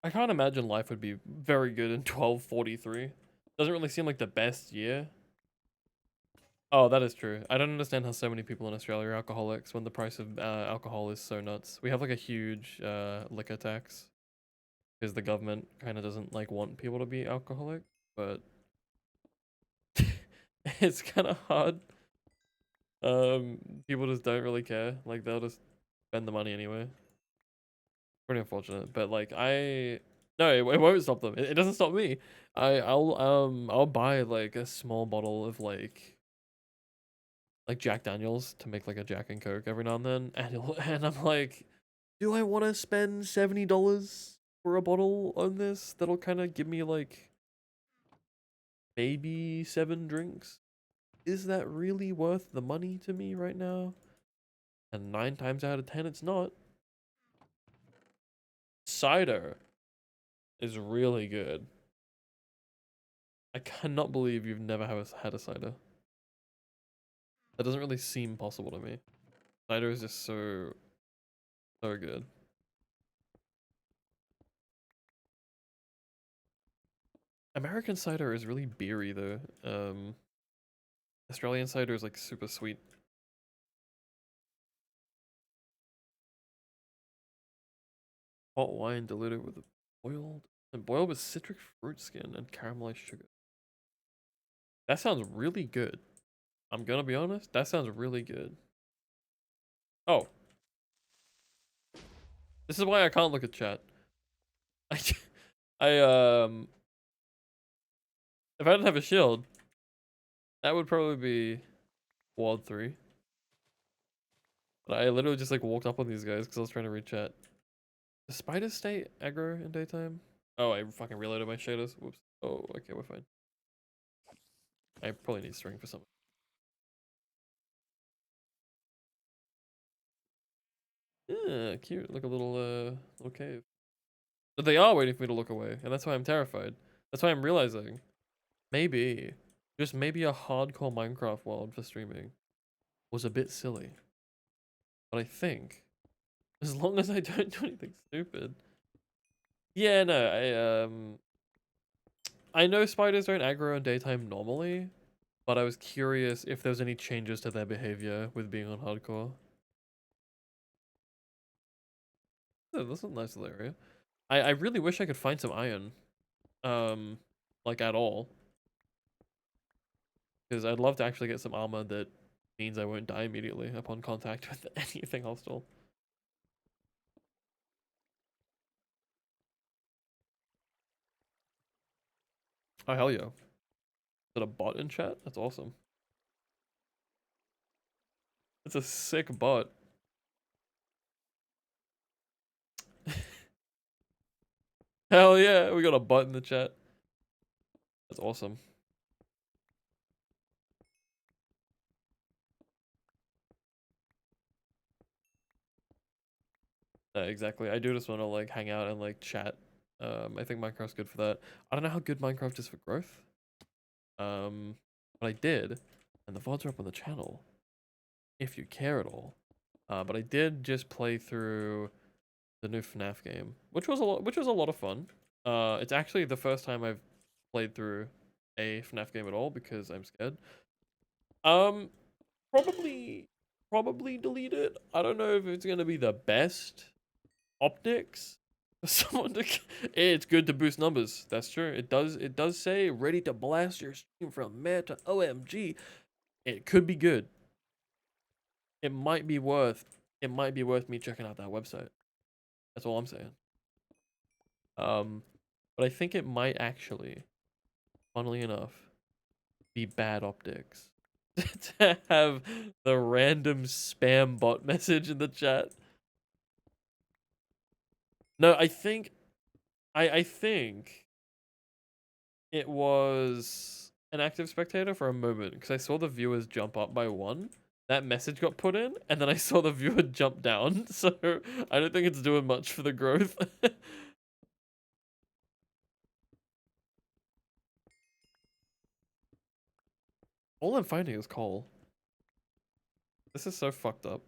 I can't imagine life would be very good in 1243. Doesn't really seem like the best year. Oh, that is true. I don't understand how so many people in Australia are alcoholics when the price of alcohol is so nuts. We have like a huge liquor tax because the government kind of doesn't like want people to be alcoholic, but it's kind of hard. People just don't really care. Like they'll just spend the money anyway. Pretty unfortunate, but like no, it won't stop them. It doesn't stop me. I'll buy like a small bottle of like Jack Daniels to make like a Jack and Coke every now and then, and and I'm like, do I want to spend $70 for a bottle on this? That'll kind of give me like maybe 7 drinks. Is that really worth the money to me right now? And 9 times out of 10, it's not. Cider is really good. I cannot believe you've never had a cider. That doesn't really seem possible to me. Cider is just so good. American cider is really beery though. Australian cider is like super sweet. Hot wine diluted with boiled with citric fruit skin and caramelized sugar. That sounds really good. I'm gonna be honest. That sounds really good. Oh, this is why I can't look at chat. I, I if I didn't have a shield, that would probably be Ward 3. But I literally just like walked up on these guys because I was trying to read chat. Does spiders stay aggro in daytime? Oh, I fucking reloaded my shaders. Whoops. Oh, okay, we're fine. I probably need string for something. Yeah, cute. Like a little cave. But they are waiting for me to look away, and that's why I'm terrified. That's why I'm realizing maybe, just maybe a hardcore Minecraft world for streaming was a bit silly. But I think, as long as I don't do anything stupid. Yeah, no, I know spiders don't aggro in daytime normally, but I was curious if there's any changes to their behavior with being on hardcore. Oh, that's a nice little area. I really wish I could find some iron. Like at all. Because I'd love to actually get some armor that means I won't die immediately upon contact with anything hostile. Oh, hell yeah. Is that a bot in chat? That's awesome. It's a sick bot. Hell yeah, we got a bot in the chat. That's awesome. Exactly. I do just want to like hang out and like chat. I think Minecraft's good for that. I don't know how good Minecraft is for growth. But I did, and the VODs are up on the channel, if you care at all. But I did just play through the new FNAF game, which was a lot of fun. It's actually the first time I've played through a FNAF game at all because I'm scared. Um, probably probably delete it. I don't know if it's gonna be the best optics for someone to. It's good to boost numbers. That's true. It does say ready to blast your stream from meh to OMG. It could be good. It might be worth. It might be worth me checking out that website. That's all I'm saying. Um, but I think it might actually, funnily enough, be bad optics to have the random spam bot message in the chat. No, I think it was an active spectator for a moment because I saw the viewers jump up by one. That message got put in, and then I saw the viewer jump down. So I don't think it's doing much for the growth. All I'm finding is coal. This is so fucked up.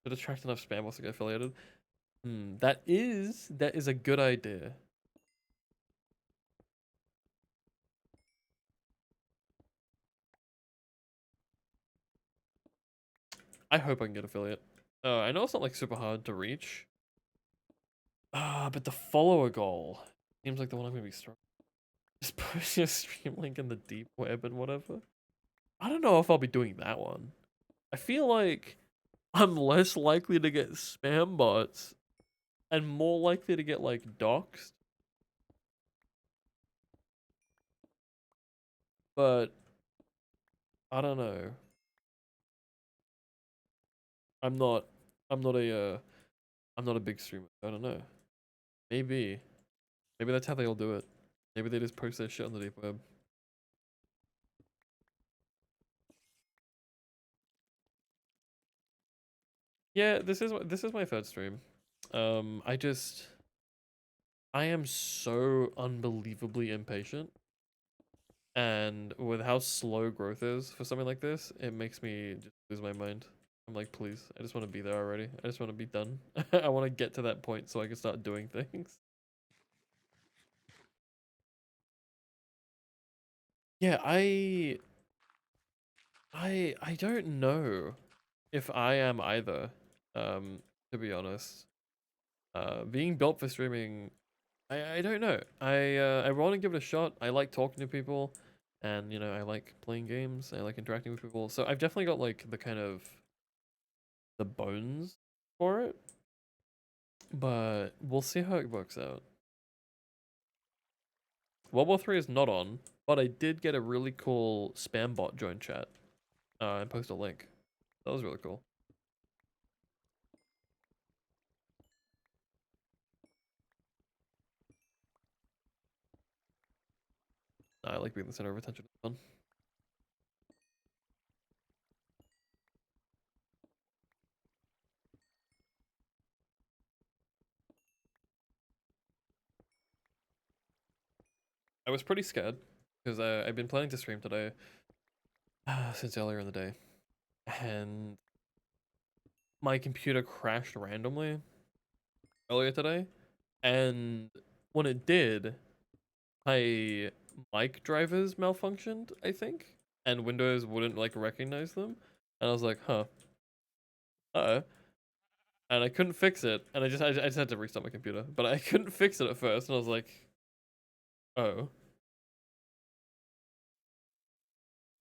Should attract enough spam bots to get affiliated. That is a good idea. I hope I can get affiliate. I know it's not like super hard to reach. But the follower goal seems like the one I'm gonna be strong. Just post your stream link in the deep web and whatever. I don't know if I'll be doing that one. I feel like I'm less likely to get spam bots and more likely to get like doxed. But I don't know. I'm not I'm not a I'm not a big streamer. I don't know. Maybe. Maybe that's how they all do it. Maybe they just post their shit on the deep web. Yeah, this is my third stream. I am so unbelievably impatient. And with how slow growth is for something like this, it makes me just lose my mind. I'm like, please, I just want to be there already. I just want to be done. I want to get to that point so I can start doing things. Yeah, I don't know if I am either, to be honest. Being built for streaming, I don't know. I want to give it a shot. I like talking to people, and you know, I like playing games. I like interacting with people. So I've definitely got like the kind of the bones for it, but we'll see how it works out. World War 3 is not on, but I did get a really cool spam bot join chat and post a link. That was really cool. I like being the center of attention. It's fun. I was pretty scared because I've been planning to stream today since earlier in the day, and my computer crashed randomly earlier today, and when it did, my mic drivers malfunctioned, I think, and Windows wouldn't like recognize them, and I was like, huh, uh-oh, and I couldn't fix it, and I just had to restart my computer, but I couldn't fix it at first, and I was like, oh,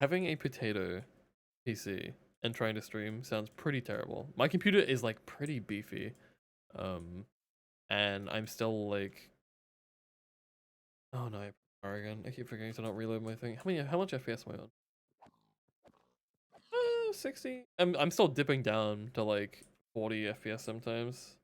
having a potato PC and trying to stream sounds pretty terrible. My computer is like pretty beefy, um, and I'm still like, oh no, again. I keep forgetting to not reload my thing. How much FPS am I on? 60. I'm still dipping down to like 40 FPS sometimes.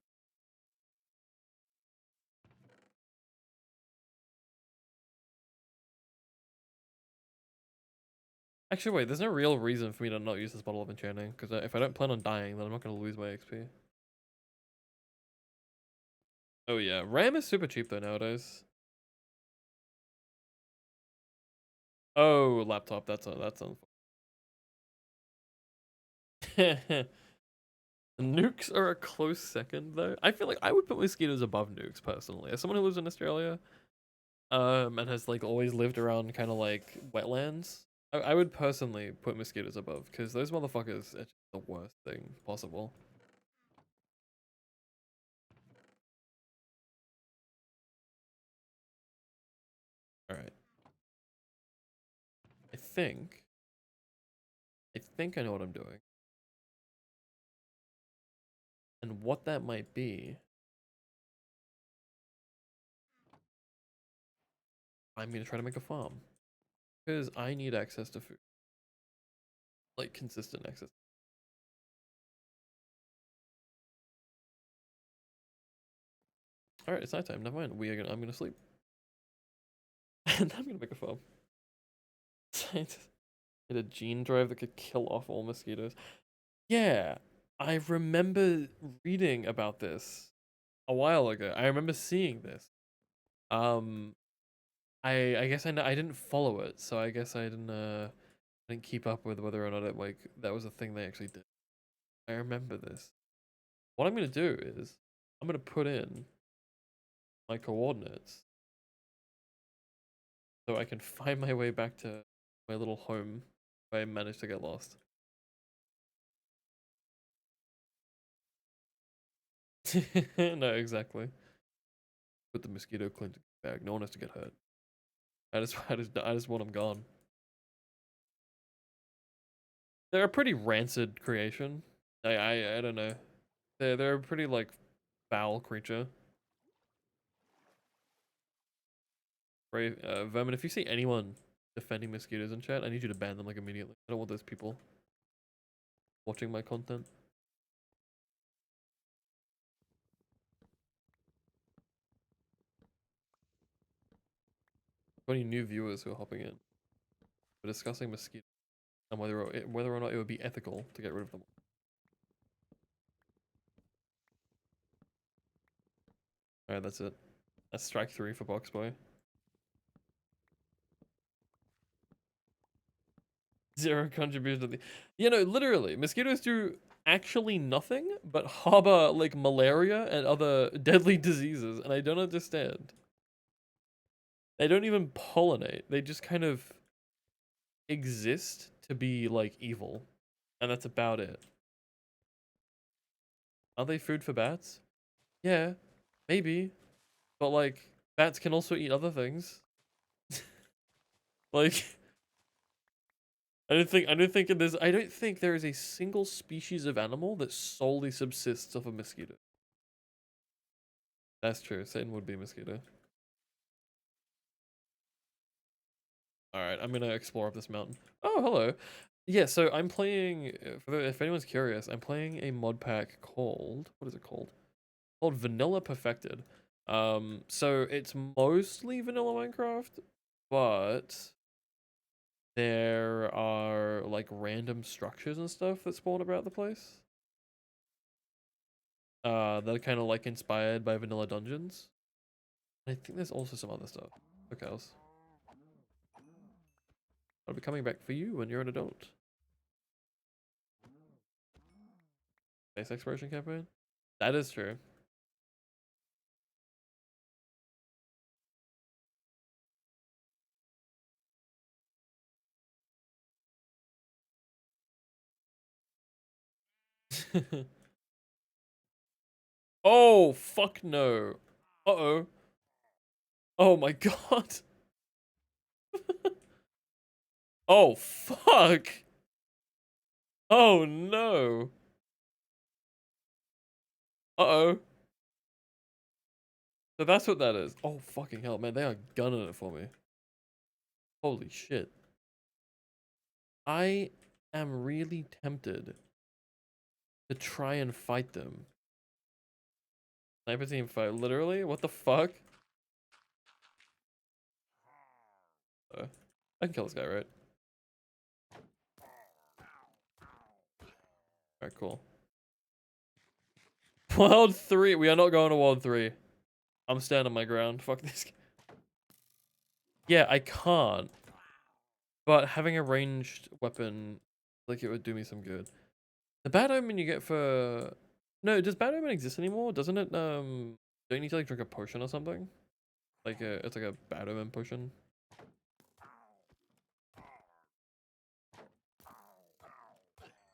Actually, wait, there's no real reason for me to not use this bottle of enchanting, because if I don't plan on dying, then I'm not going to lose my XP. Oh yeah, RAM is super cheap though nowadays. Oh, laptop, that's on. Nukes are a close second though. I feel like I would put mosquitoes above nukes personally. As someone who lives in Australia, and has like always lived around kind of like wetlands, I would personally put mosquitoes above because those motherfuckers are just the worst thing possible. All right, I think I know what I'm doing, and what that might be. I'm gonna try to make a farm because I need access to food, like consistent access. All right, it's nighttime. Never mind. I'm gonna sleep, and I'm gonna make a farm. Get a gene drive that could kill off all mosquitoes. Yeah, I remember reading about this a while ago. I remember seeing this. Um, I guess I didn't follow it, so I guess I didn't keep up with whether or not it like that was a thing they actually did. I remember this. What I'm gonna do is I'm gonna put in my coordinates so I can find my way back to my little home if I managed to get lost. No, exactly. Put the mosquito cleanser bag. No one has to get hurt. I just want them gone. They're a pretty rancid creation. I don't know. They're a pretty like foul creature. Brave Vermin, if you see anyone defending mosquitoes in chat, I need you to ban them like immediately. I don't want those people watching my content. Any new viewers who are hopping in, we're discussing mosquitoes and whether or not it would be ethical to get rid of them. Alright, that's it. That's strike 3 for Boxboy. 0 contribution to the... You know, literally, mosquitoes do actually nothing but harbor, like, malaria and other deadly diseases, and I don't understand. They don't even pollinate. They just kind of exist to be, like, evil. And that's about it. Are they food for bats? Yeah, maybe. But, like, bats can also eat other things. Like... I don't think there is a single species of animal that solely subsists off a mosquito. That's true. Satan would be a mosquito. Alright, I'm gonna explore up this mountain. Oh, hello. Yeah, so I'm playing, if anyone's curious, I'm playing a mod pack called, what is it called? Called Vanilla Perfected. So it's mostly vanilla Minecraft, but there are like random structures and stuff that spawn about the place. That are kind of like inspired by vanilla dungeons. I think there's also some other stuff. Okay, I'll be coming back for you when you're an adult. Space exploration campaign? That is true. Oh, fuck no. Uh-oh. Oh my god. Oh, fuck. Oh no. Uh-oh. So that's what that is. Oh, fucking hell, man. They are gunning it for me. Holy shit. I am really tempted to try and fight them. Sniper team fight. Literally? What the fuck? I can kill this guy, right? Alright, cool. World 3. We are not going to World 3. I'm standing my ground. Fuck this guy. Yeah, I can't. But having a ranged weapon, like, it would do me some good. The bad omen you get for... No, does bad omen exist anymore? Doesn't it, don't you need to, like, drink a potion or something? Like, it's like a bad omen potion.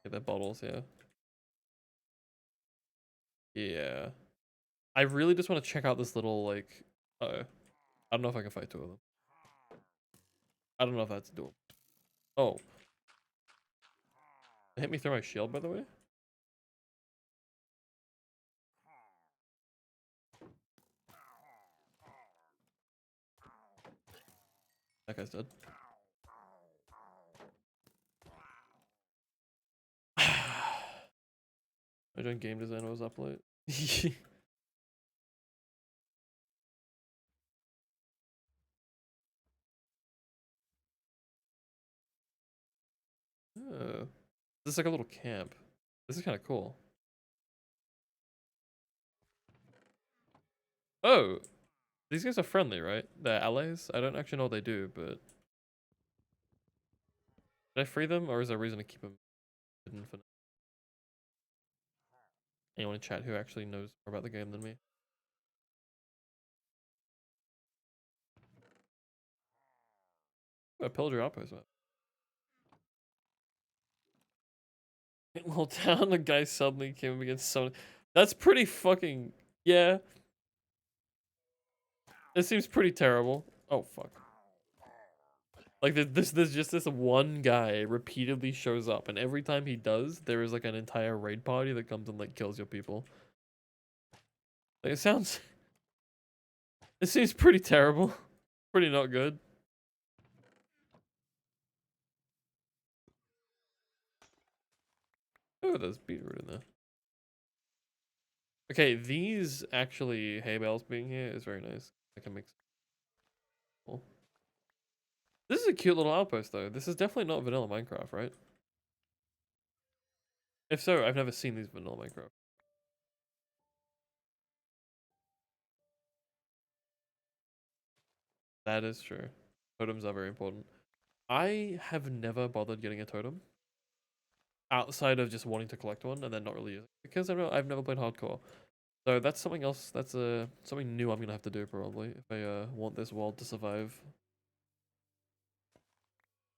Get their bottles, yeah. Yeah. I really just want to check out this little, like... Uh-oh. I don't know if I can fight two of them. I don't know if that's doable. Oh. It hit me through my shield, by the way? That guy's dead. I joined game design, I was up late. Oh. This is like a little camp. This is kind of cool. Oh! These guys are friendly, right? They're allies? I don't actually know what they do, but... Did I free them, or is there a reason to keep them hidden for now? Anyone in chat who actually knows more about the game than me? Oh, a pillager outpost map. In little town, the guy suddenly came up against someone. That's pretty fucking, yeah. It seems pretty terrible. Oh fuck. Like there's just this one guy repeatedly shows up, and every time he does, there is like an entire raid party that comes and like kills your people. Like, it sounds, it seems pretty terrible, pretty not good. Oh, there's beetroot in there. Okay, these actually hay bales being here is very nice. I can mix. Cool. This is a cute little outpost though. This is definitely not vanilla Minecraft, right? If so, I've never seen these vanilla Minecraft. That is true. Totems are very important. I have never bothered getting a totem outside of just wanting to collect one and then not really use it because I've never played hardcore. So that's something else. That's something new I'm gonna have to do probably if I want this world to survive.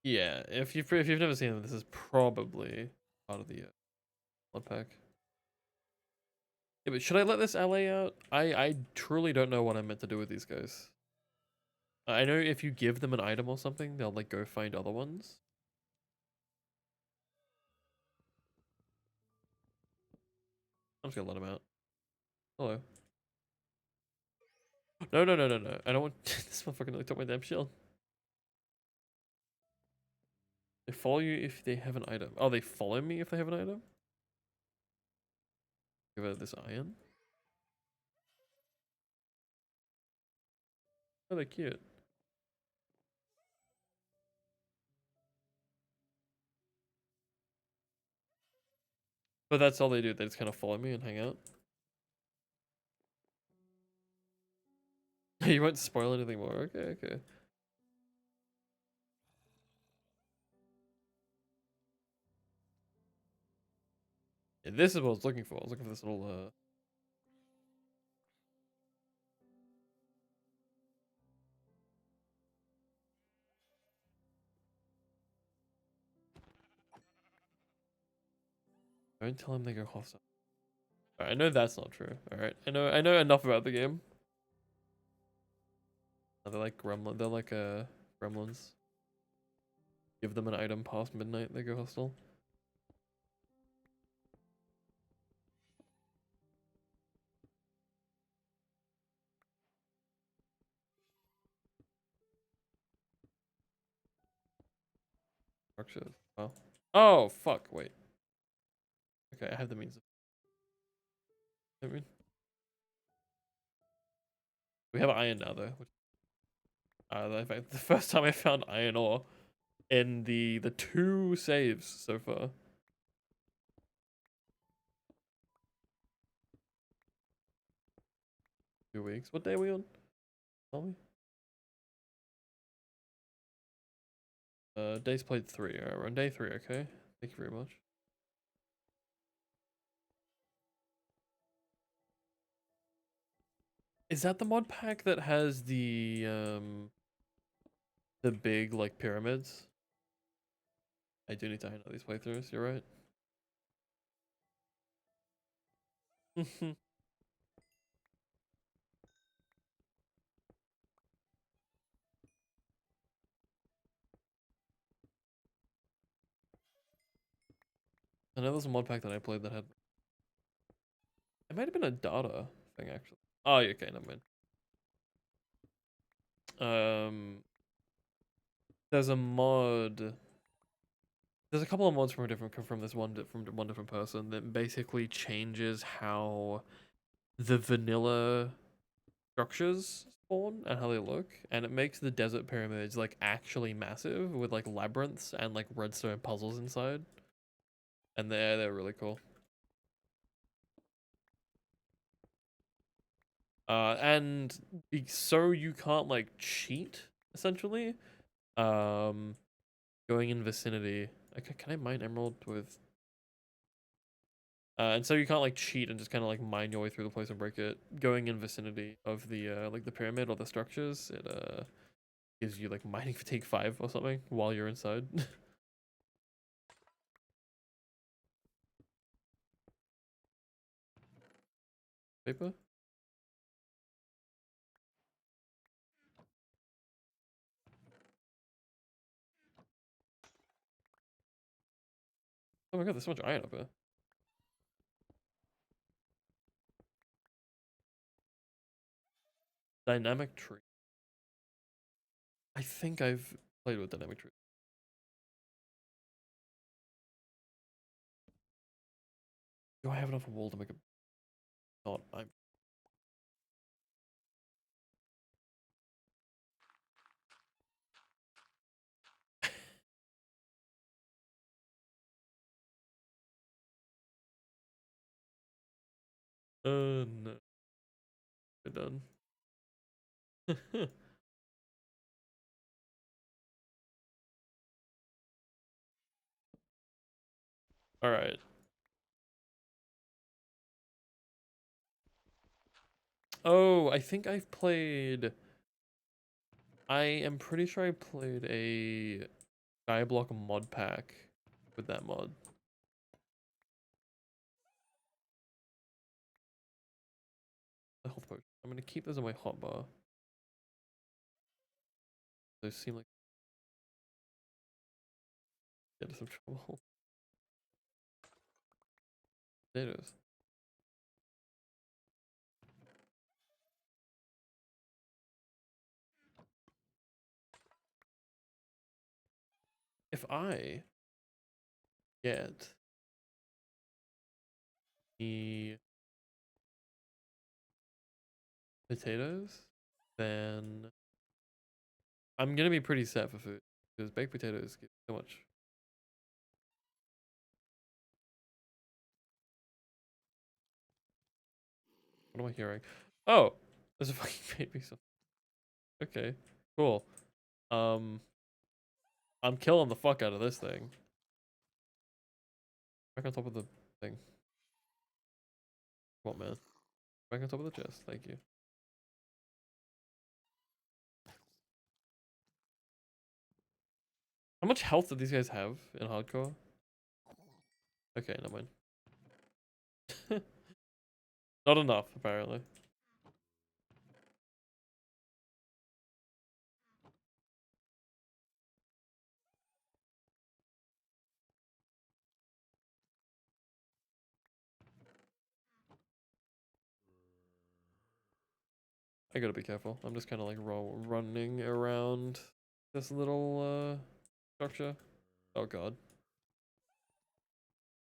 Yeah, if you've never seen them, this is probably part of the mod pack. Yeah, but should I let this LA out? I truly don't know what I'm meant to do with these guys. I know if you give them an item or something, they'll like go find other ones. I'm just gonna let them out. Hello. No, no, no, no, no. I don't want this motherfucker to took my damn shield. They follow you if they have an item. Oh, they follow me if they have an item? Give her this iron. Oh, they're cute. But that's all they do. They just kind of follow me and hang out. You won't spoil anything more. Okay, okay. Yeah, this is what I was looking for. I was looking for this little don't tell him they go hostile. Alright, I know that's not true. Alright. I know enough about the game. Oh, they're like gremlin, they're like gremlins. Give them an item past midnight, they go hostile. Structures. Oh. Oh fuck, wait. Okay, I have the means of I mean. We have iron now though. In fact, the first time I found iron ore in the 2 saves so far. 2 weeks. What day are we on? Tell me. Days played 3. Alright, we're on day 3, okay. Thank you very much. Is that the mod pack that has the big like pyramids? I do need to handle these playthroughs, you're right. I know there's a mod pack that I played that had it might have been a data thing actually. Oh, okay, never mind. There's a mod. There's a couple of mods from this from one different person that basically changes how the vanilla structures spawn and how they look, and it makes the desert pyramids like actually massive with like labyrinths and like redstone puzzles inside, and they're really cool. And so you can't like cheat essentially. Um, going in vicinity. Okay, can I mine emerald with? And so you can't like cheat and just kind of like mine your way through the place and break it. Going in vicinity of the like the pyramid or the structures, it gives you like mining fatigue 5 or something while you're inside. paper? Oh my god, there's so much iron up here. Dynamic tree. I think I've played with dynamic tree. Do I have enough wool to make a not? I'm no. We're done. Alright. Oh, I think I've played. I am pretty sure I played a Skyblock mod pack with that mod. The health potion. I'm gonna keep those in my hotbar. Those seem like get us some trouble. Potatoes. If I get the potatoes, then I'm gonna be pretty set for food because baked potatoes give so much. What am I hearing? Oh, there's a fucking baby. Okay, cool. Um, I'm killing the fuck out of this thing. Back on top of the thing. Come on, man. Back on top of the chest. Thank you. How much health do these guys have in hardcore? Okay, never mind. Not enough, apparently. I gotta be careful. I'm just kind of like running around this little structure. Oh god.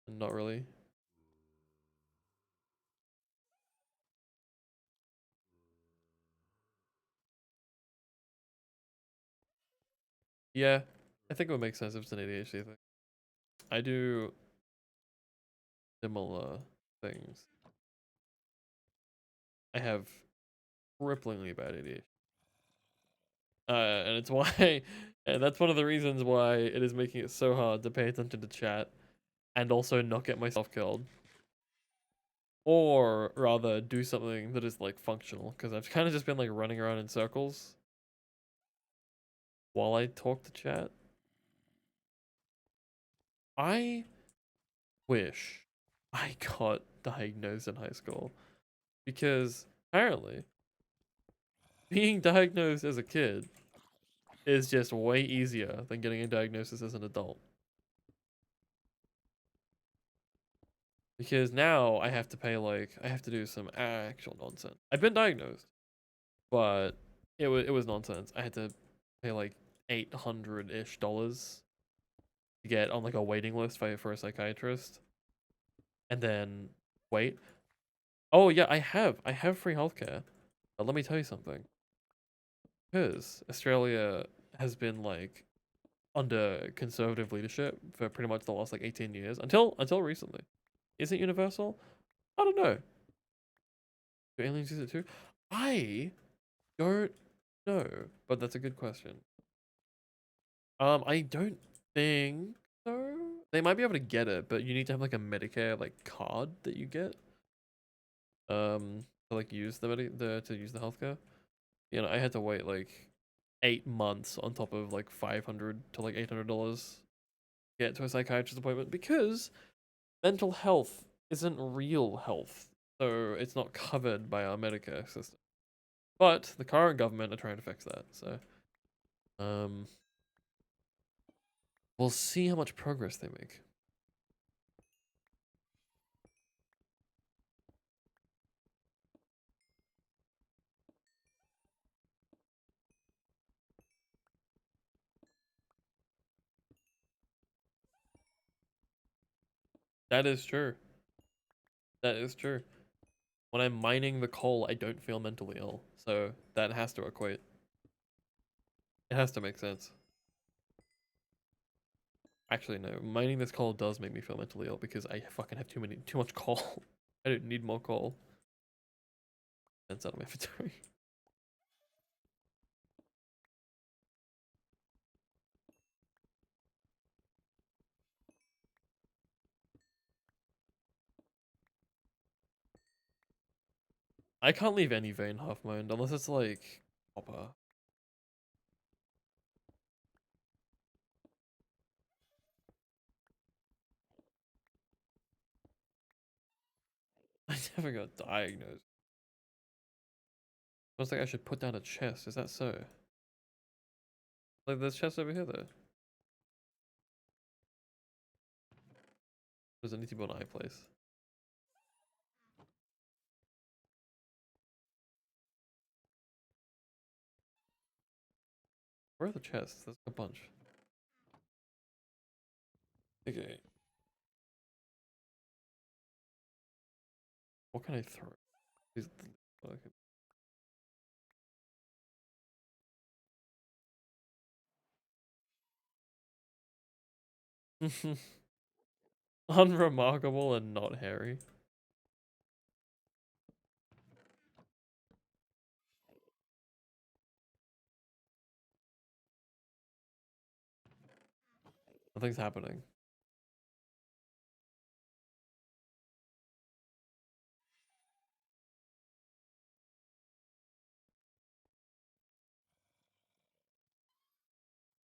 Not really. Yeah, I think it would make sense if it's an ADHD thing. I do similar things. I have cripplingly bad ADHD. And it's why, and that's one of the reasons why it is making it so hard to pay attention to chat and also not get myself killed. Or rather, do something that is like functional, because I've kind of just been like running around in circles while I talk to chat. I wish I got diagnosed in high school because apparently being diagnosed as a kid is just way easier than getting a diagnosis as an adult. Because now I have to pay I have to do some actual nonsense. I've been diagnosed, but it was nonsense. I had to pay like $800-ish to get on like a waiting list for a psychiatrist, and then wait. Oh yeah, I have free healthcare. But let me tell you something. Because Australia has been like under conservative leadership for pretty much the last like 18 years until recently. Is it universal? I don't know. Do aliens use it too? I don't know, but that's a good question. I don't think so. They might be able to get it, but you need to have like a Medicare like card that you get. To like use to use the healthcare. You know, I had to wait like 8 months on top of like $500 to like $800 to get to a psychiatrist appointment because mental health isn't real health. So it's not covered by our Medicare system. But the current government are trying to fix that. So um, we'll see how much progress they make. That is true. That is true. When I'm mining the coal, I don't feel mentally ill. So that has to equate. It has to make sense. Actually, no. Mining this coal does make me feel mentally ill because I fucking have too much coal. I don't need more coal. That's out of my inventory. I can't leave any vein half mined unless it's like copper. I never got diagnosed. I was like, I should put down a chest. Is that so? Like, there's chest over here, though. Does it need to be an eye place? Where are the chests? There's a bunch. Okay. What can I throw? These. Okay. Unremarkable and not hairy. Nothing's happening.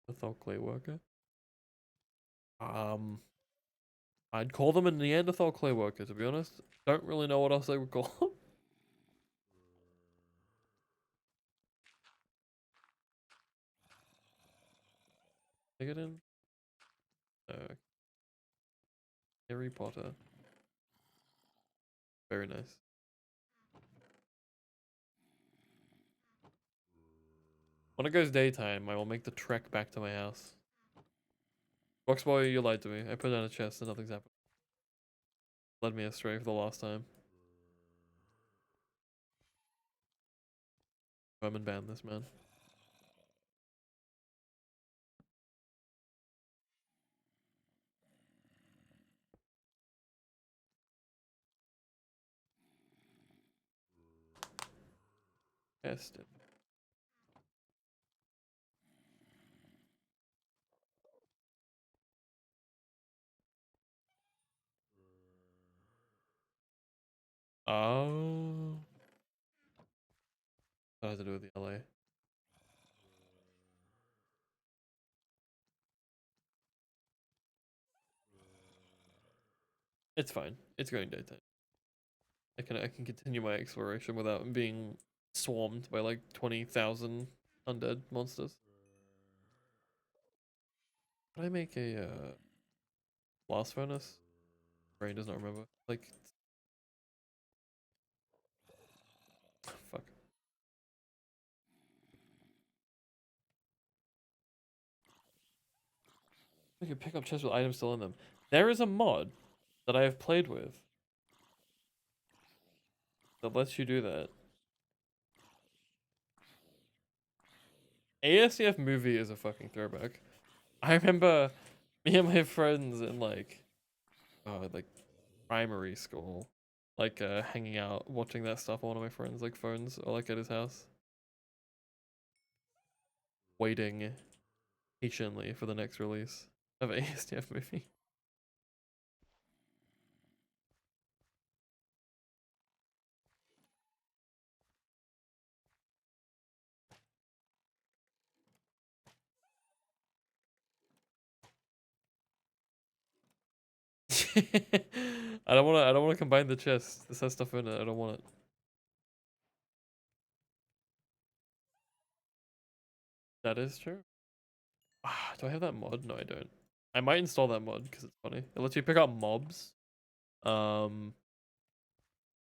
The Thought Clay Worker. Um, I'd call them a Neanderthal clay worker, to be honest. Don't really know what else they would call them. Take it in. Harry Potter. Very nice. When it goes daytime, I will make the trek back to my house. Boxboy, you lied to me. I put down a chest and nothing's happened. Led me astray for the last time. I'm and ban this man. Test it. Oh. That has to do with the LA. It's fine. It's going daytime. I can continue my exploration without being swarmed by like 20,000 undead monsters. Did I make a blast furnace? Brain does not remember. Like, fuck. We can pick up chests with items still in them. There is a mod that I have played with that lets you do that. ASCF movie is a fucking throwback. I remember me and my friends in like primary school, like hanging out, watching that stuff on one of my friends' like phones or like at his house, waiting patiently for the next release of ASDF movie. I don't wanna combine the chest. This has stuff in it. I don't want it. That is true. Ah, do I have that mod? No, I don't. I might install that mod because it's funny. It lets you pick up mobs. Um,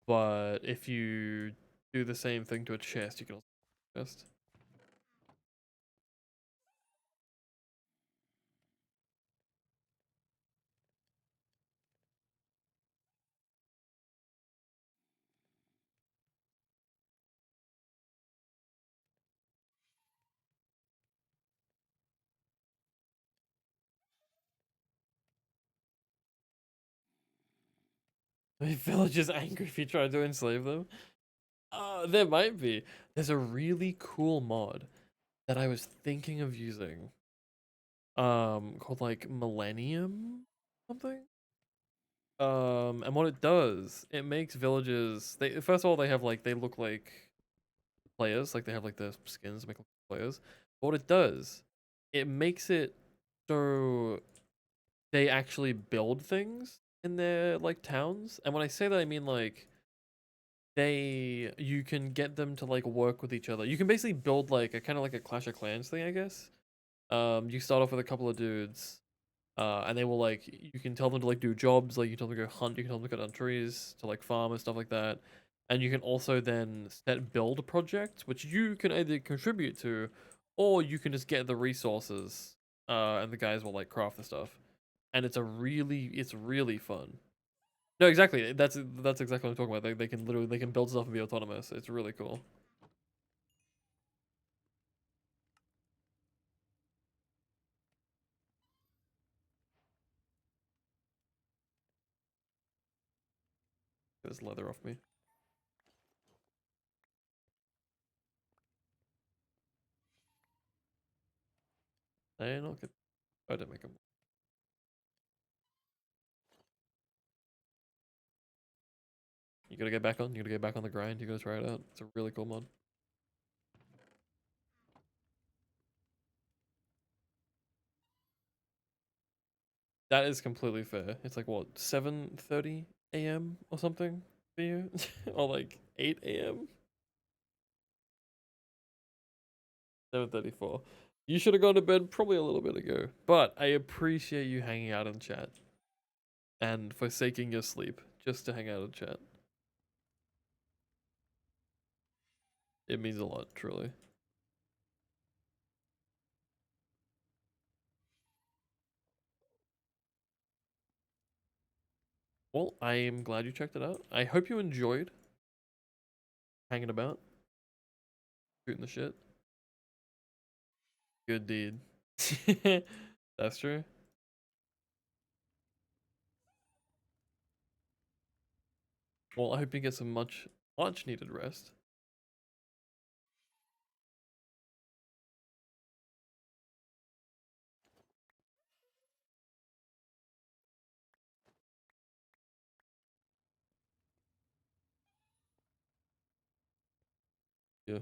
but if you do the same thing to a chest, you can also chest. The village is angry if you try to enslave them. There might be. There's a really cool mod that I was thinking of using. Called like Millennium something. And what it does, it makes villages. They first of all they have like they look like players, like they have like the skins that make look like players. But what it does, it makes it so they actually build things in their like towns. And when I say that, I mean like you can get them to like work with each other. You can basically build like a kind of like a Clash of Clans thing, I guess. You start off with a couple of dudes, and they will like you can tell them to like do jobs, like you tell them to go hunt, you can tell them to cut down trees, to like farm and stuff like that. And you can also then set build projects, which you can either contribute to, or you can just get the resources, and the guys will like craft the stuff. And it's really fun. No, exactly. That's exactly what I'm talking about. They can literally they can build stuff and be autonomous. It's really cool. Get this leather off me. I not get. I didn't make them. You gotta get back on. You gotta get back on the grind. You gotta try it out. It's a really cool mod. That is completely fair. It's like what 7:30 a.m. or something for you, or like 8 a.m. 7:34. You should have gone to bed probably a little bit ago. But I appreciate you hanging out in chat and forsaking your sleep just to hang out in chat. It means a lot, truly. Well, I am glad you checked it out. I hope you enjoyed hanging about, shooting the shit. Good deed. That's true. Well, I hope you get some much needed rest. Yeah.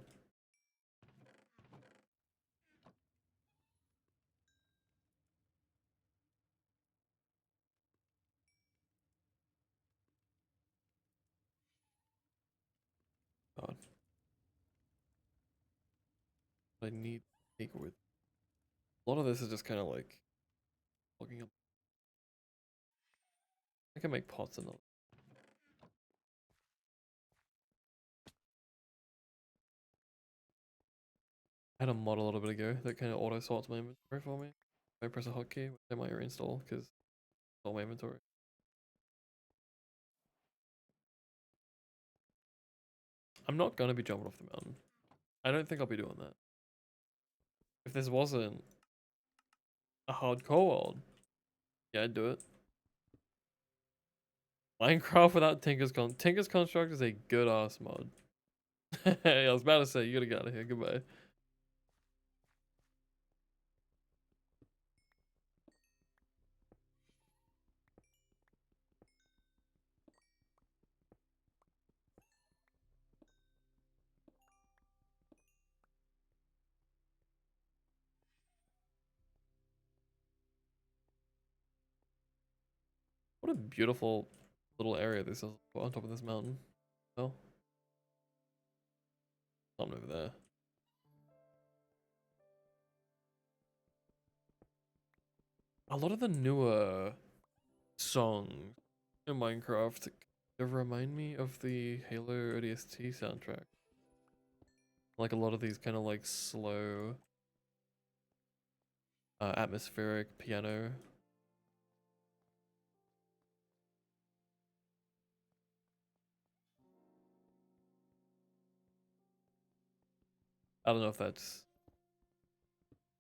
God, I need to take with. A lot of this is just kind of like looking up. I can make pots and all. I had a mod a little bit ago that kind of auto sorts my inventory for me. If I press a hotkey, which I might reinstall because it's all my inventory. I'm not gonna be jumping off the mountain. I don't think I'll be doing that. If this wasn't a hardcore world, yeah, I'd do it. Minecraft without Tinker's Construct is a good ass mod. Hey, I was about to say you gotta get out of here. Goodbye. What a beautiful little area this is on top of this mountain. Well, something over there. A lot of the newer songs in Minecraft kind of remind me of the Halo ODST soundtrack. Like a lot of these kind of like slow, atmospheric piano. I don't know if that's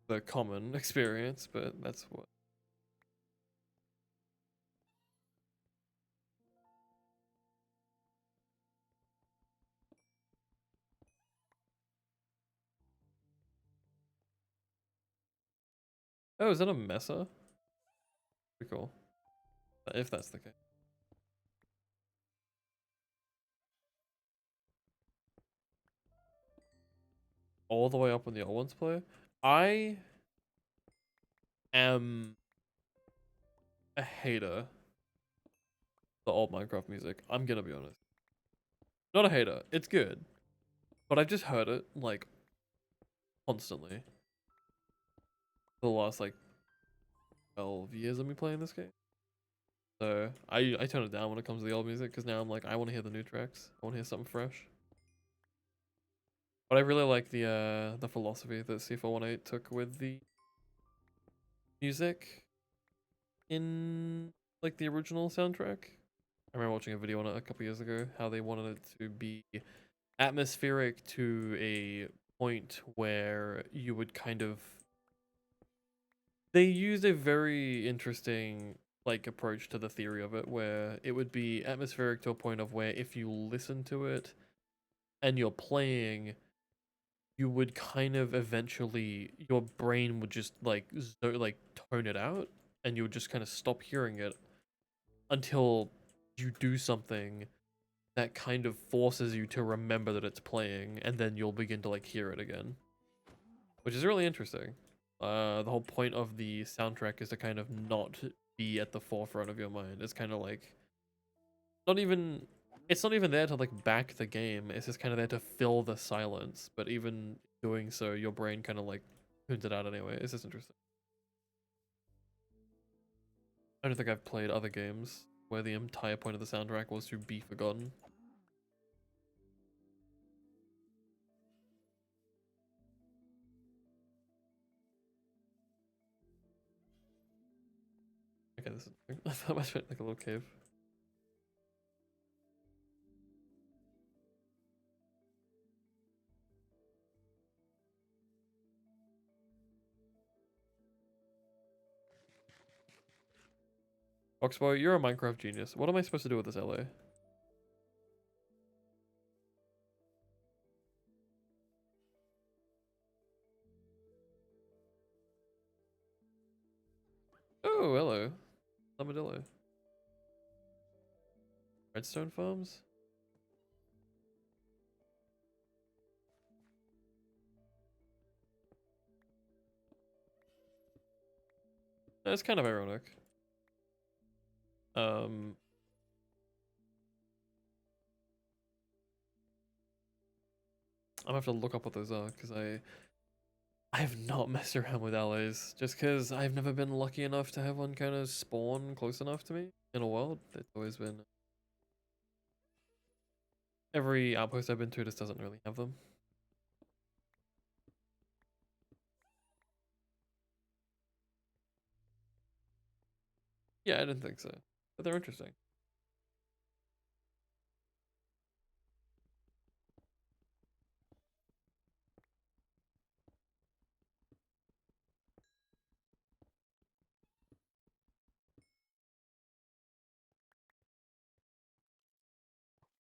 the common experience, but that's what. Oh, is that a Mesa? Pretty cool. If that's the case. All the way up when the old ones play. I am a hater the old Minecraft music. I'm gonna be honest. Not a hater. It's good. But I've just heard it like constantly for the last like 12 years of me playing this game. So I turn it down when it comes to the old music because now I'm like I want to hear the new tracks. I want to hear something fresh. But I really like the philosophy that C418 took with the music in like the original soundtrack. I remember watching a video on it a couple years ago, how they wanted it to be atmospheric to a point where you would kind of. They used a very interesting like approach to the theory of it, where it would be atmospheric to a point of where if you listen to it and you're playing, you would kind of eventually your brain would just like like tone it out, and you would just kind of stop hearing it until you do something that kind of forces you to remember that it's playing, and then you'll begin to like hear it again, which is really interesting. The whole point of the soundtrack is to kind of not be at the forefront of your mind. It's kind of like not even it's not even there to like back the game. It's just kind of there to fill the silence. But even doing so, your brain kind of like tunes it out anyway. It's just interesting. I don't think I've played other games where the entire point of the soundtrack was to be forgotten. Okay, this is I thought I was like a little cave. Oxbow, you're a Minecraft genius. What am I supposed to do with this LA? Oh, hello. Armadillo. Redstone farms? That's kind of ironic. Um, I'm gonna have to look up what those are because I have not messed around with alloys just because I've never been lucky enough to have one kind of spawn close enough to me in a world. It's always been every outpost I've been to just doesn't really have them. Yeah, I didn't think so, but they're interesting.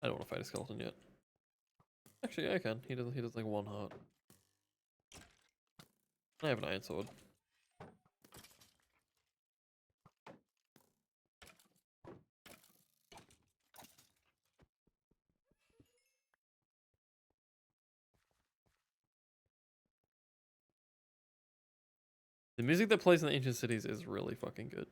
I don't want to fight a skeleton yet. Actually, I can. He does like one heart. I have an iron sword. The music that plays in the ancient cities is really fucking good.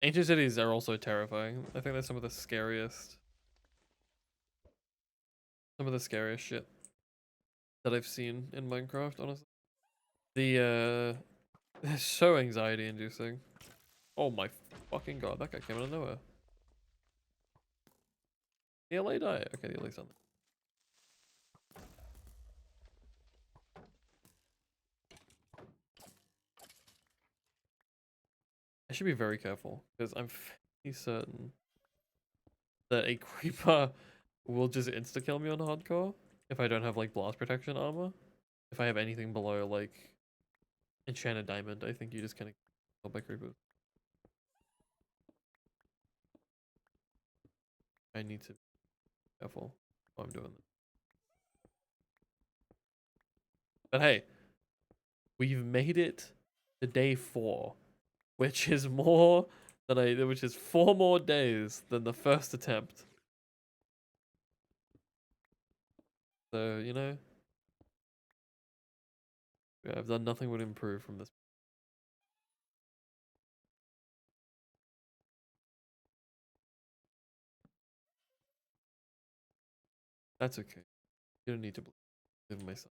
Ancient cities are also terrifying. I think they're some of the scariest shit that I've seen in Minecraft, honestly. They're so anxiety inducing. Oh my fucking god, that guy came out of nowhere. The LA died. Okay, the LA's done. I should be very careful because I'm fairly certain that a creeper will just insta kill me on hardcore if I don't have like blast protection armor. If I have anything below like enchanted diamond, I think you just kind of killed by creepers. I need to be careful while I'm doing that. But hey, we've made it to day 4, which is which is 4 more days than the first attempt. So, you know, yeah, I've done nothing but improve from this. That's okay. You don't need to believe in myself.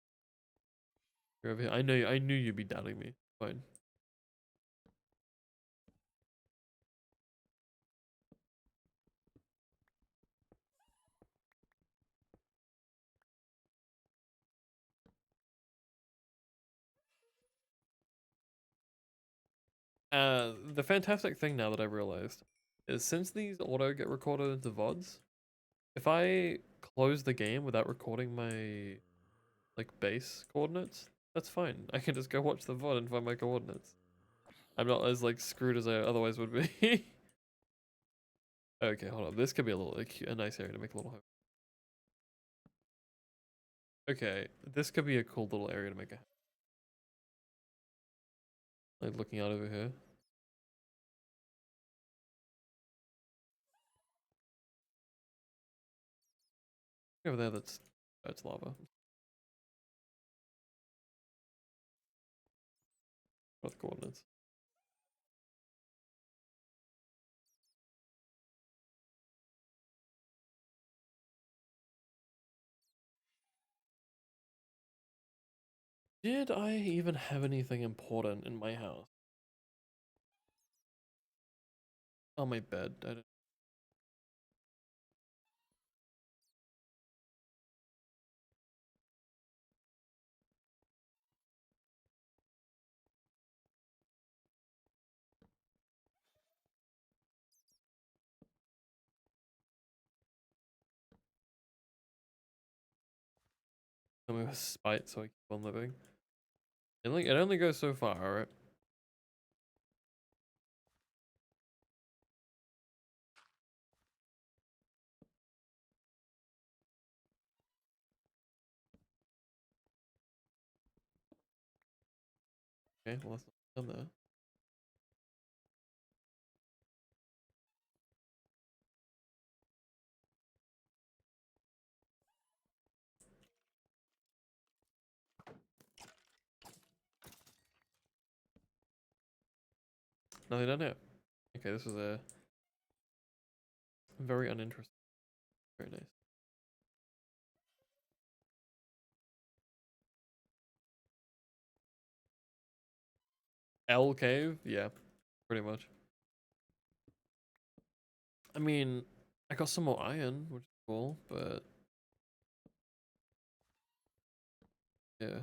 You're over here. I knew you'd be doubting me. Fine. The fantastic thing now that I've realized is since these auto get recorded into VODs, if I close the game without recording my like base coordinates, that's fine. I can just go watch the VOD and find my coordinates. I'm not as like screwed as I otherwise would be. Okay, hold on. This could be a nice area to make a little home. Okay, this could be a cool little area to make a like looking out over here. Over there, that's lava. What coordinates? Did I even have anything important in my house? Oh, my bed. I didn't. I'm gonna spite so I keep on living. It only goes so far, alright? Okay, well that's not done there. Nothing done yet. Okay, this is a very uninteresting. Very nice. L cave? Yeah, pretty much. I mean, I got some more iron, which is cool, but yeah.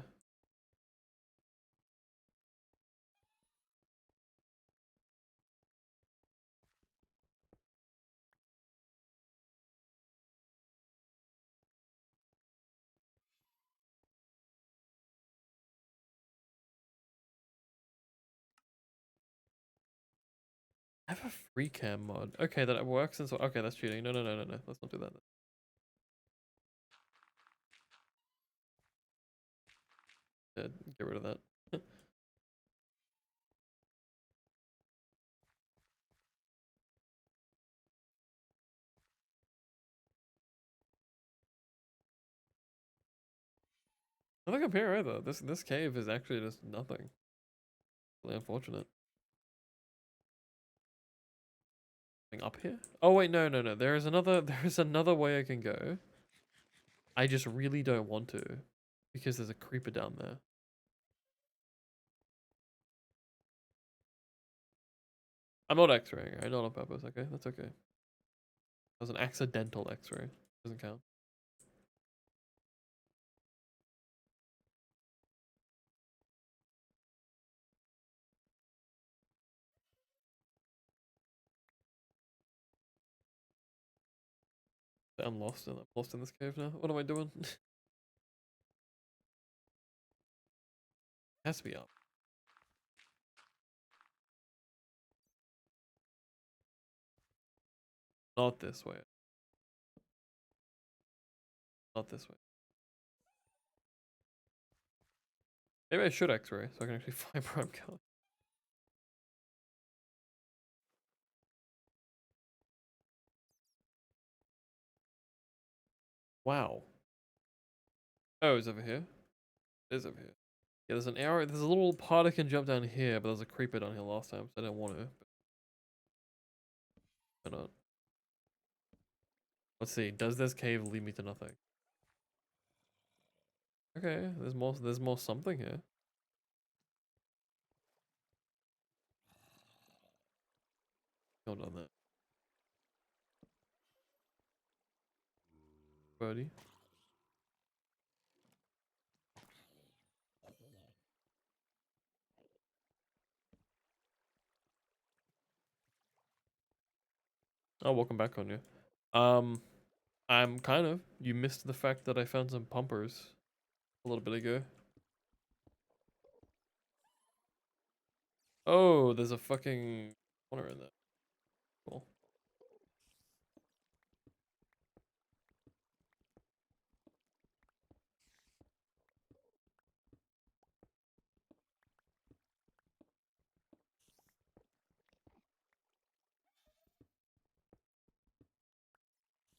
I have a free cam mod. Okay, that works and so okay, that's cheating. No, no, no, no, no. Let's not do that. Yeah, get rid of that. Nothing up here either. This cave is actually just nothing. Really unfortunate. Up here? Oh wait, no, no, no. There is another. There is another way I can go. I just really don't want to, because there's a creeper down there. I'm not X-raying, right? Not on purpose. Okay, that's okay. That was an accidental X-ray. Doesn't count. I'm lost in. I'm lost in this cave now. What am I doing? It has to be up. Not this way. Not this way. Maybe I should X-ray so I can actually find where I'm going. Wow. Oh, it's over here. It is over here. Yeah, there's an arrow. There's a little part I can jump down here, but there's a creeper down here last time, so I didn't want to. Why not? Let's see. Does this cave lead me to nothing? Okay, there's more. There's more something here. Hold on that. Birdie. Oh, welcome back, Konya. I'm kind of. You missed the fact that I found some pumpers a little bit ago. Oh, there's a fucking corner in there. Cool.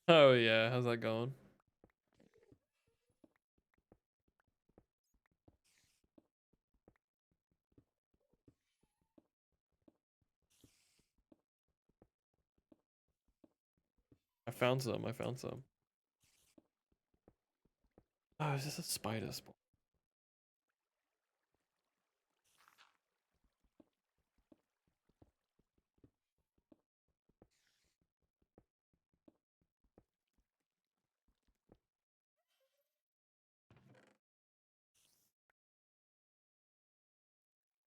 Oh yeah, how's that going? I found some. I found some. Oh, is this a spider spawn?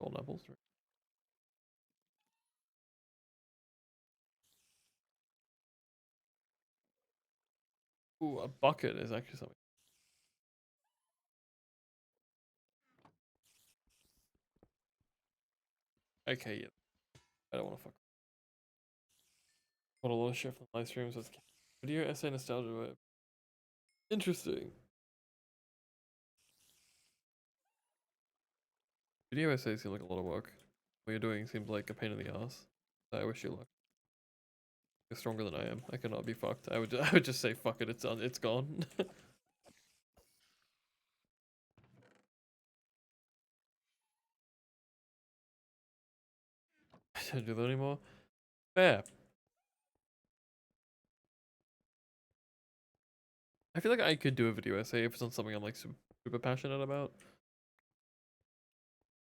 Gold apples. Right? Ooh, a bucket is actually something. Okay, yeah. I don't want to fuck. Got a lot of shit from live streams. Video essay nostalgia vibe. Interesting. Video essays seem like a lot of work. What you're doing seems like a pain in the ass. I wish you luck. You're stronger than I am. I cannot be fucked. I would I would just say fuck it. It's done. It's gone. I don't do that anymore. Fair. I feel like I could do a video essay if it's on something I'm like super passionate about.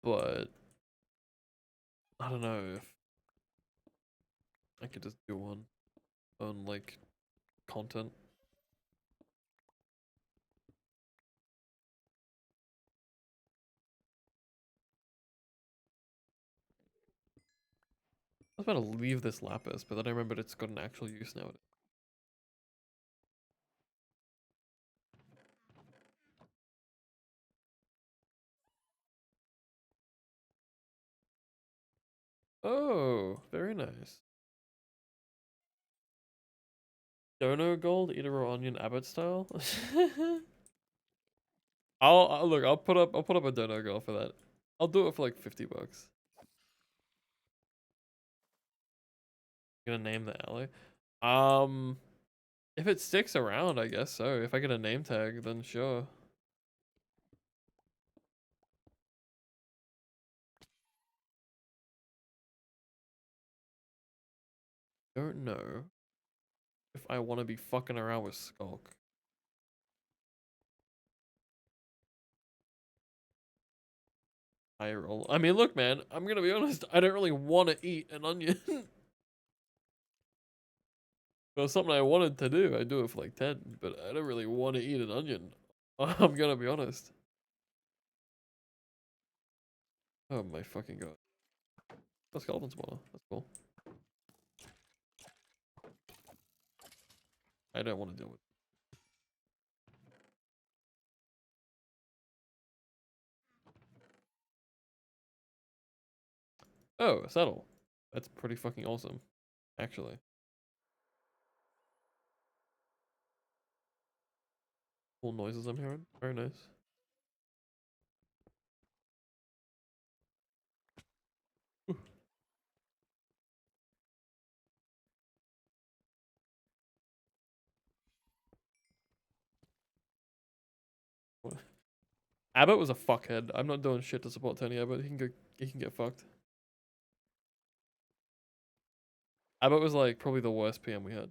But I don't know if I could just do one on like content. I was about to leave this lapis, but then I remembered it's got an actual use nowadays. Oh, very nice. Dono gold, eat a raw onion, Abbott style. I'll look. I'll put up a dono gold for that. I'll do it for like $50. Gonna name the alley. Um, if it sticks around, I guess so. If I get a name tag, then sure. don't know if I want to be fucking around with Skulk. I roll. I mean, look, man, I'm gonna be honest. I don't really want to eat an onion. Well, something I wanted to do. I do it for like 10, but I don't really want to eat an onion. I'm gonna be honest. Oh my fucking god. That's skeleton spawner. That's cool. I don't want to deal with. Oh, a saddle. That's pretty fucking awesome, actually. Cool noises I'm hearing. Very nice. Ooh. What? Abbott was a fuckhead. I'm not doing shit to support Tony Abbott. He can go. He can get fucked. Abbott was like probably the worst PM we had.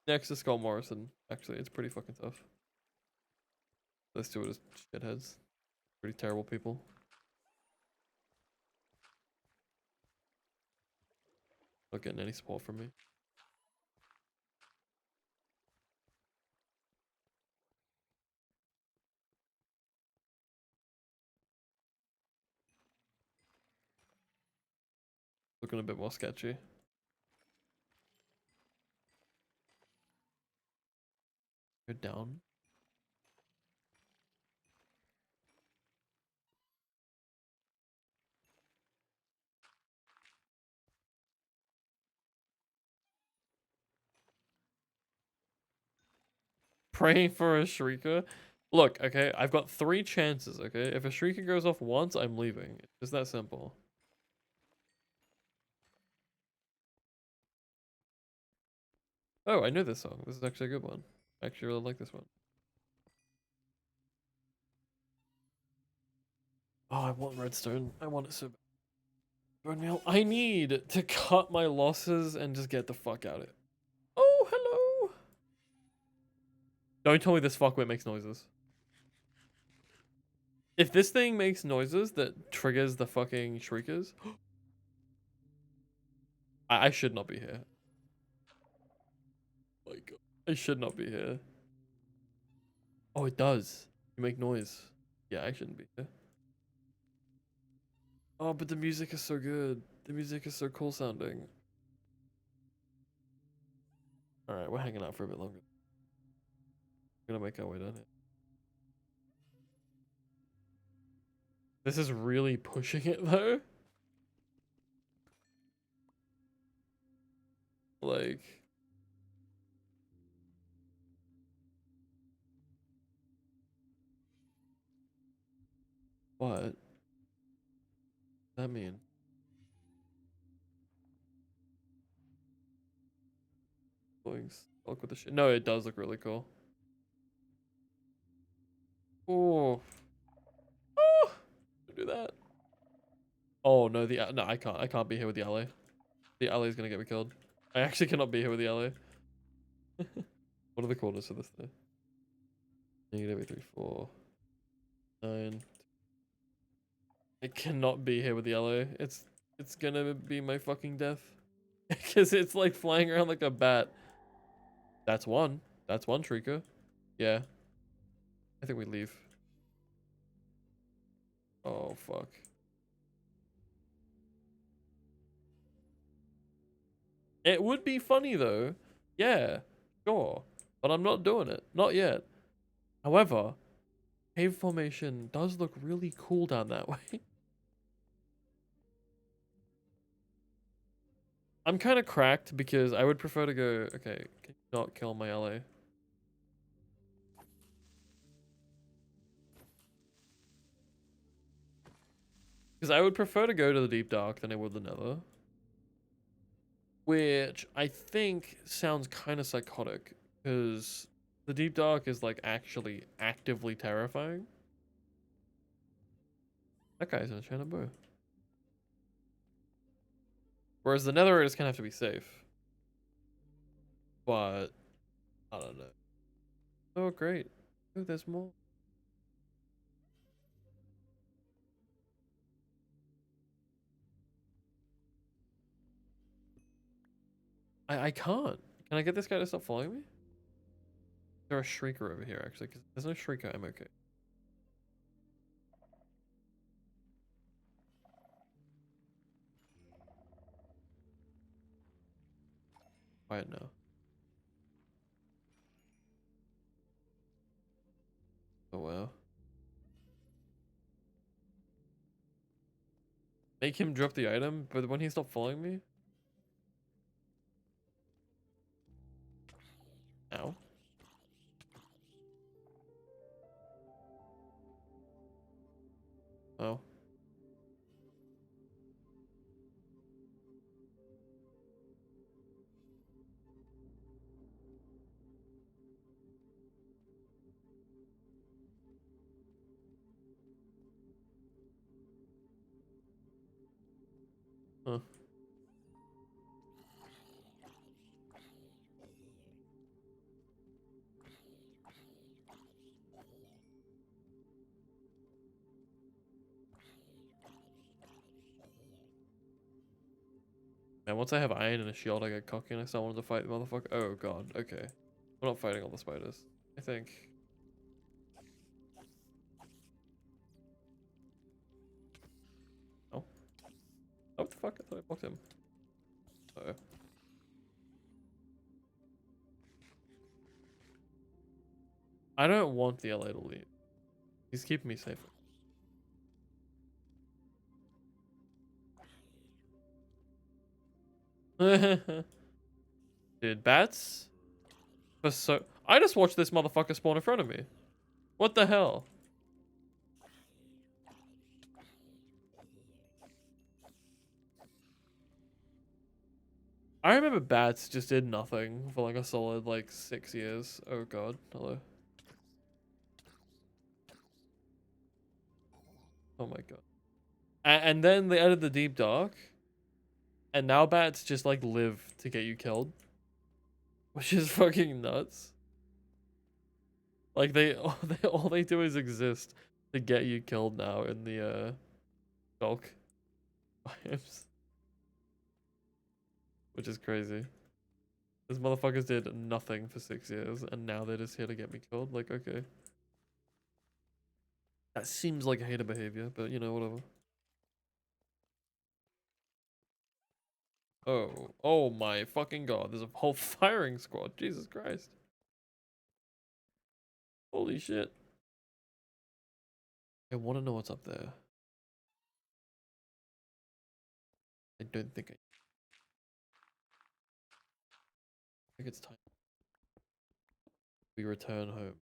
Next to Scott Morrison. Actually, it's pretty fucking tough. Those two are just shitheads. Pretty terrible people. Not getting any support from me. Looking a bit more sketchy. Go down. Praying for a Shrieker. Look, okay, I've got 3 chances, okay? If a Shrieker goes off once, I'm leaving. It's just that simple. Oh, I know this song. This is actually a good one. I actually really like this one. Oh, I want redstone. I want it so bad. Bone meal. I need to cut my losses and just get the fuck out of it. Oh, hello. Don't tell me this fuckwit makes noises. If this thing makes noises that triggers the fucking shriekers, I should not be here. Oh my god. I should not be here. Oh, it does. You make noise. Yeah, I shouldn't be here. Oh, but the music is so good. The music is so cool sounding. Alright, we're hanging out for a bit longer. We're gonna make our way down here. This is really pushing it though. Like, what does that mean? Look with the shit. No, it does look really cool. Oh, oh, don't do that. Oh no, no, I can't. I can't be here with the ally. The ally is gonna get me killed. I actually cannot be here with the ally. What are the corners for this though? Negative 3, 4, 9. I cannot be here with the ally. It's gonna be my fucking death. Because it's like flying around like a bat. That's one. That's one Shrieker. Yeah. I think we leave. Oh, fuck. It would be funny, though. Yeah, sure. But I'm not doing it. Not yet. However, cave formation does look really cool down that way. I'm kind of cracked because I would prefer to go... Okay, can you not kill my ally? Because I would prefer to go to the Deep Dark than I would the Nether. Which I think sounds kind of psychotic. Because the Deep Dark is like actually actively terrifying. That guy's in a China bow. Whereas the nether is gonna have to be safe. But I don't know. Oh great. Oh, there's more. I can't. Can I get this guy to stop following me? There's a shrieker over here actually, because there's no shrieker, I'm okay. Quiet now. Oh wow. Make him drop the item, but when he stopped following me? Ow. Oh. Huh. And once I have iron and a shield, I get cocky and I start wanting to fight the motherfucker. Oh god, okay. We're not fighting all the spiders, I think. Oh. Oh, what the fuck? I thought I blocked him. Uh oh. I don't want the LA to leave. He's keeping me safe. Dude, bats? For so I just watched this motherfucker spawn in front of me. What the hell? I remember bats just did nothing for like a solid like 6 years. Oh god, hello. Oh my god. And then they added the deep dark, and now bats just like live to get you killed, which is fucking nuts. Like all they do is exist to get you killed now in the bulk biomes, which is crazy. These motherfuckers did nothing for 6 years, and now they're just here to get me killed. Like, okay. That seems like hater behavior, but you know, whatever. Oh, oh my fucking god, there's a whole firing squad. Jesus Christ. Holy shit. I want to know what's up there. I don't think I think it's time we return home.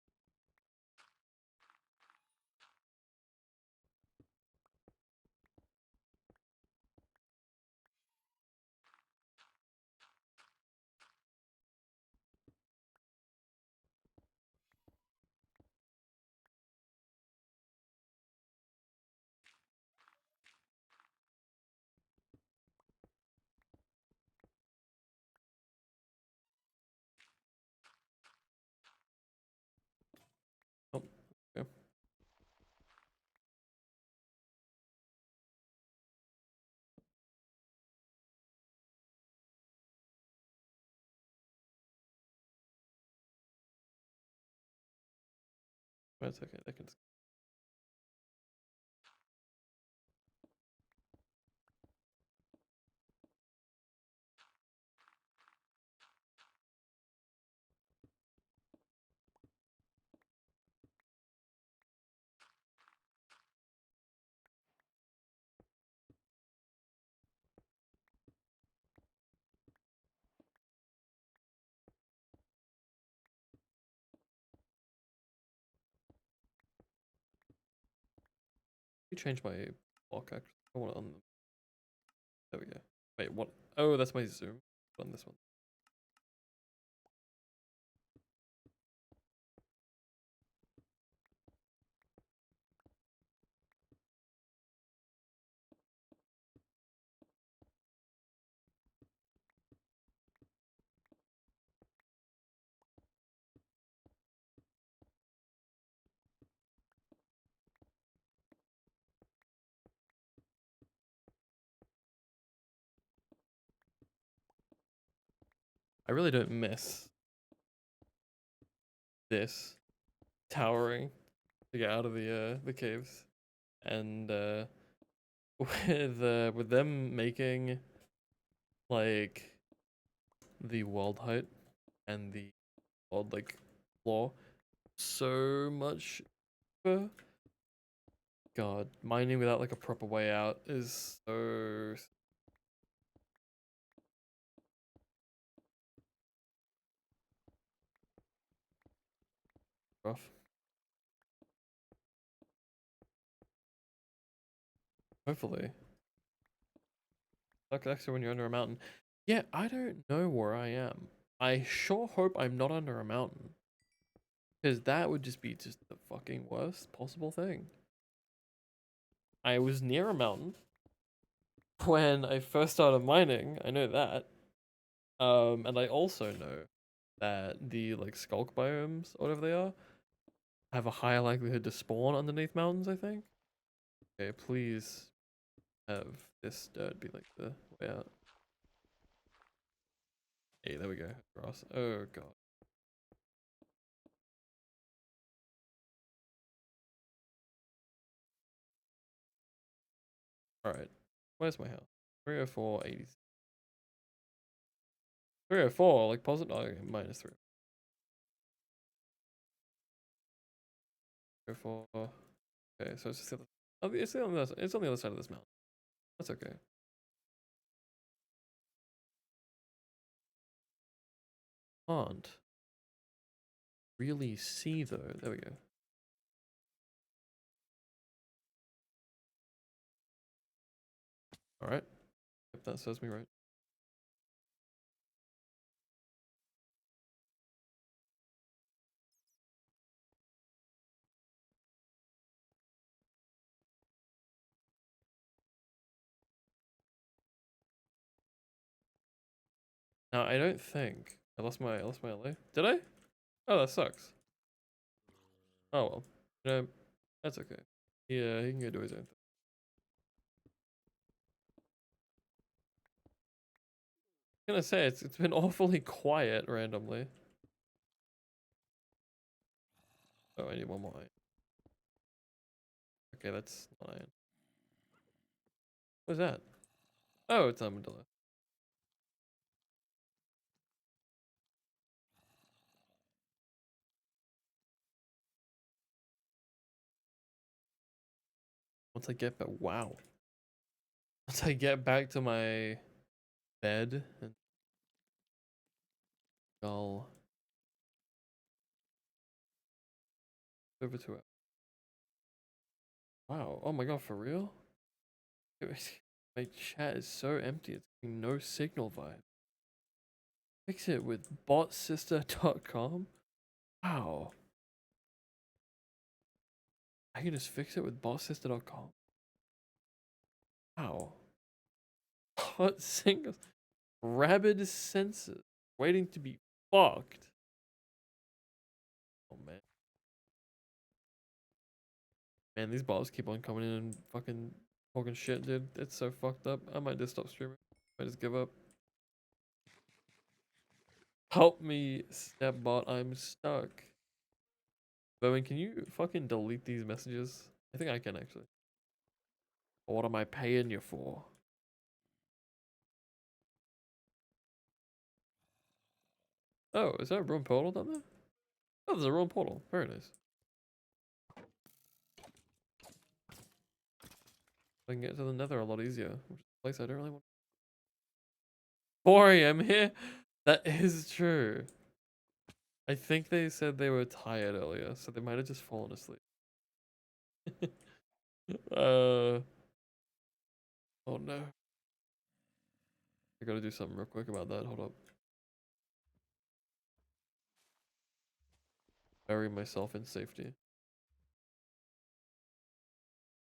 Oh, okay. That's okay. They can. You change my block actually. I want it on. There we go. Wait, what? Oh, that's my zoom on this one. I really don't miss this towering to get out of the caves, and with them making like the world height and the world like floor so much cheaper. God, mining without like a proper way out is so rough. Hopefully. Like actually when you're under a mountain. Yeah, I don't know where I am. I sure hope I'm not under a mountain. Because that would just be just the fucking worst possible thing. I was near a mountain when I first started mining, I know that. And I also know that the like skulk biomes, or whatever they are, have a higher likelihood to spawn underneath mountains, I think. Okay, please have this dirt be like the way out. Hey, there we go. Grass. Oh god. Alright. Where's my house? 304, 80. 304, like positive, oh, okay, minus 3. 304. Okay, so it's just the other, oh, it's on the other side of this mountain. That's okay. Can't really see though. There we go. Alright. If that serves me right. Now I don't think I lost my LA. Did I? Oh, that sucks. Oh well. No, that's okay. Yeah, he can go do his own thing. I'm gonna say it's been awfully quiet randomly. Oh, I need one more iron. Okay, that's not iron. What's that? Oh, it's armadillo. Once I get back, wow. Once I get back to my bed and I'll over to it. Wow. Oh my god, for real? My chat is so empty. It's getting no signal vibe. Fix it with botsister.com. Wow. I can just fix it with botsister.com. Wow. Hot singles. Rabid senses. Waiting to be fucked. Oh man. Man, these bots keep on coming in and fucking talking shit, dude. It's so fucked up. I might just stop streaming. I might just give up. Help me, Stepbot. I'm stuck. Bowen, can you fucking delete these messages? I think I can actually. What am I paying you for? Oh, is that a ruined portal down there? Oh, there's a ruined portal. Very nice. I can get to the nether a lot easier, which is a place I don't really want. 4 a.m. here? That is true. I think they said they were tired earlier, so they might have just fallen asleep. uh, oh no. I gotta do something real quick about that. Hold up. Bury myself in safety.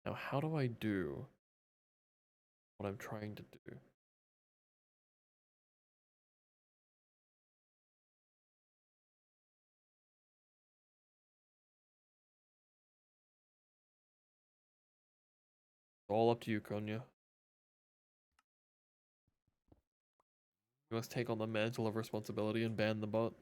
Now, how do I do what I'm trying to do? All up to you, Konya. You must take on the mantle of responsibility and ban the bot.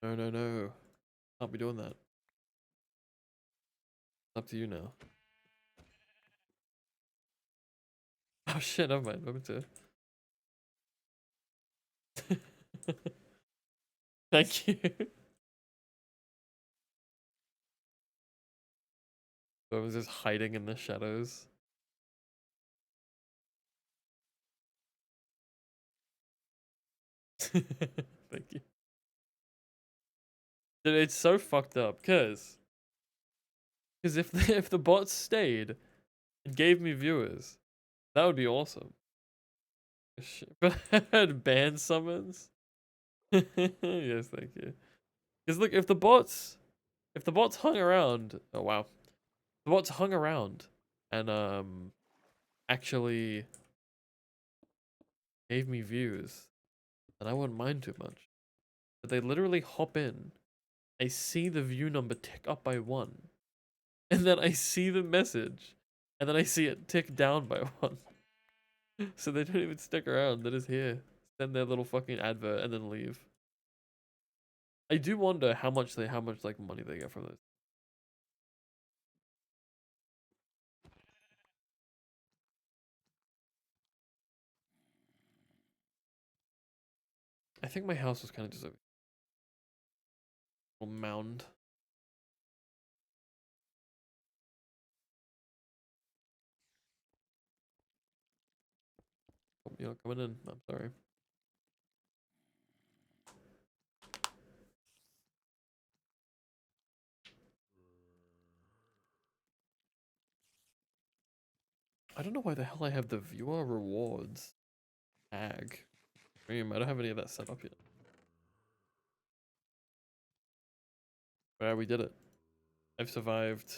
No, no, no. Can't be doing that. It's up to you now. Oh shit, never mind. Moment to. Thank you. I was just hiding in the shadows. Thank you. Dude, it's so fucked up, cause if if the bots stayed and gave me viewers, that would be awesome. But I had ban summons. Yes, thank you. Because look, if the bots hung around, oh wow, the bots hung around and actually gave me views, then I wouldn't mind too much. But they literally hop in, I see the view number tick up by 1, and then I see the message, and then I see it tick down by 1. So they don't even stick around. They're just here, send their little fucking advert, and then leave. I do wonder how much like money they get from this. I think my house was kind of just a little mound. Oh, you're not coming in. I'm sorry. I don't know why the hell I have the viewer rewards tag. I don't have any of that set up yet. But yeah, we did it. I've survived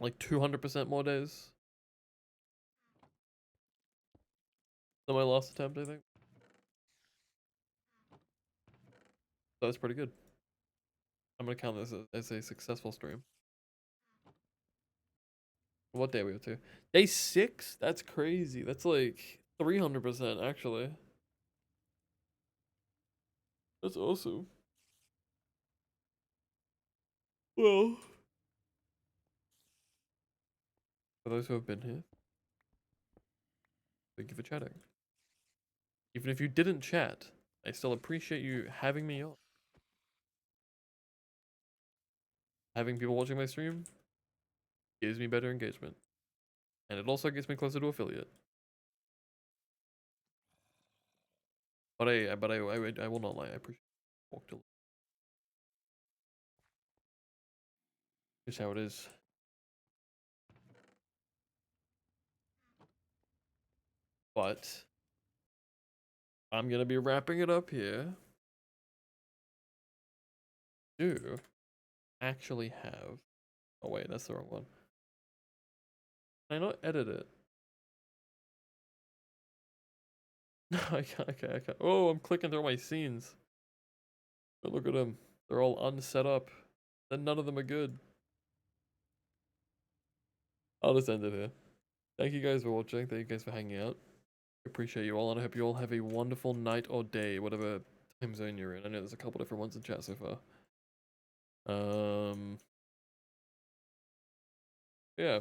like 200% more days than my last attempt, I think. So that's pretty good. I'm gonna count this as a successful stream. What day are we up to? Day 6? That's crazy. That's like 300% actually. That's awesome. Well, for those who have been here, thank you for chatting. Even if you didn't chat, I still appreciate you having me on. Having people watching my stream gives me better engagement. And it also gets me closer to affiliate. But I will not lie, I appreciate walk to just how it is. But I'm gonna be wrapping it up here. Do actually have, oh wait, that's the wrong one. Can I not edit it? No, I can't, I can't. Oh, I'm clicking through my scenes. But look at them. They're all unset up. Then none of them are good. I'll just end it here. Thank you guys for watching. Thank you guys for hanging out. I appreciate you all, and I hope you all have a wonderful night or day, whatever time zone you're in. I know there's a couple different ones in chat so far. Yeah.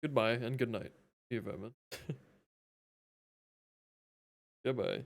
Goodbye and good night. See you, Vermin. Goodbye.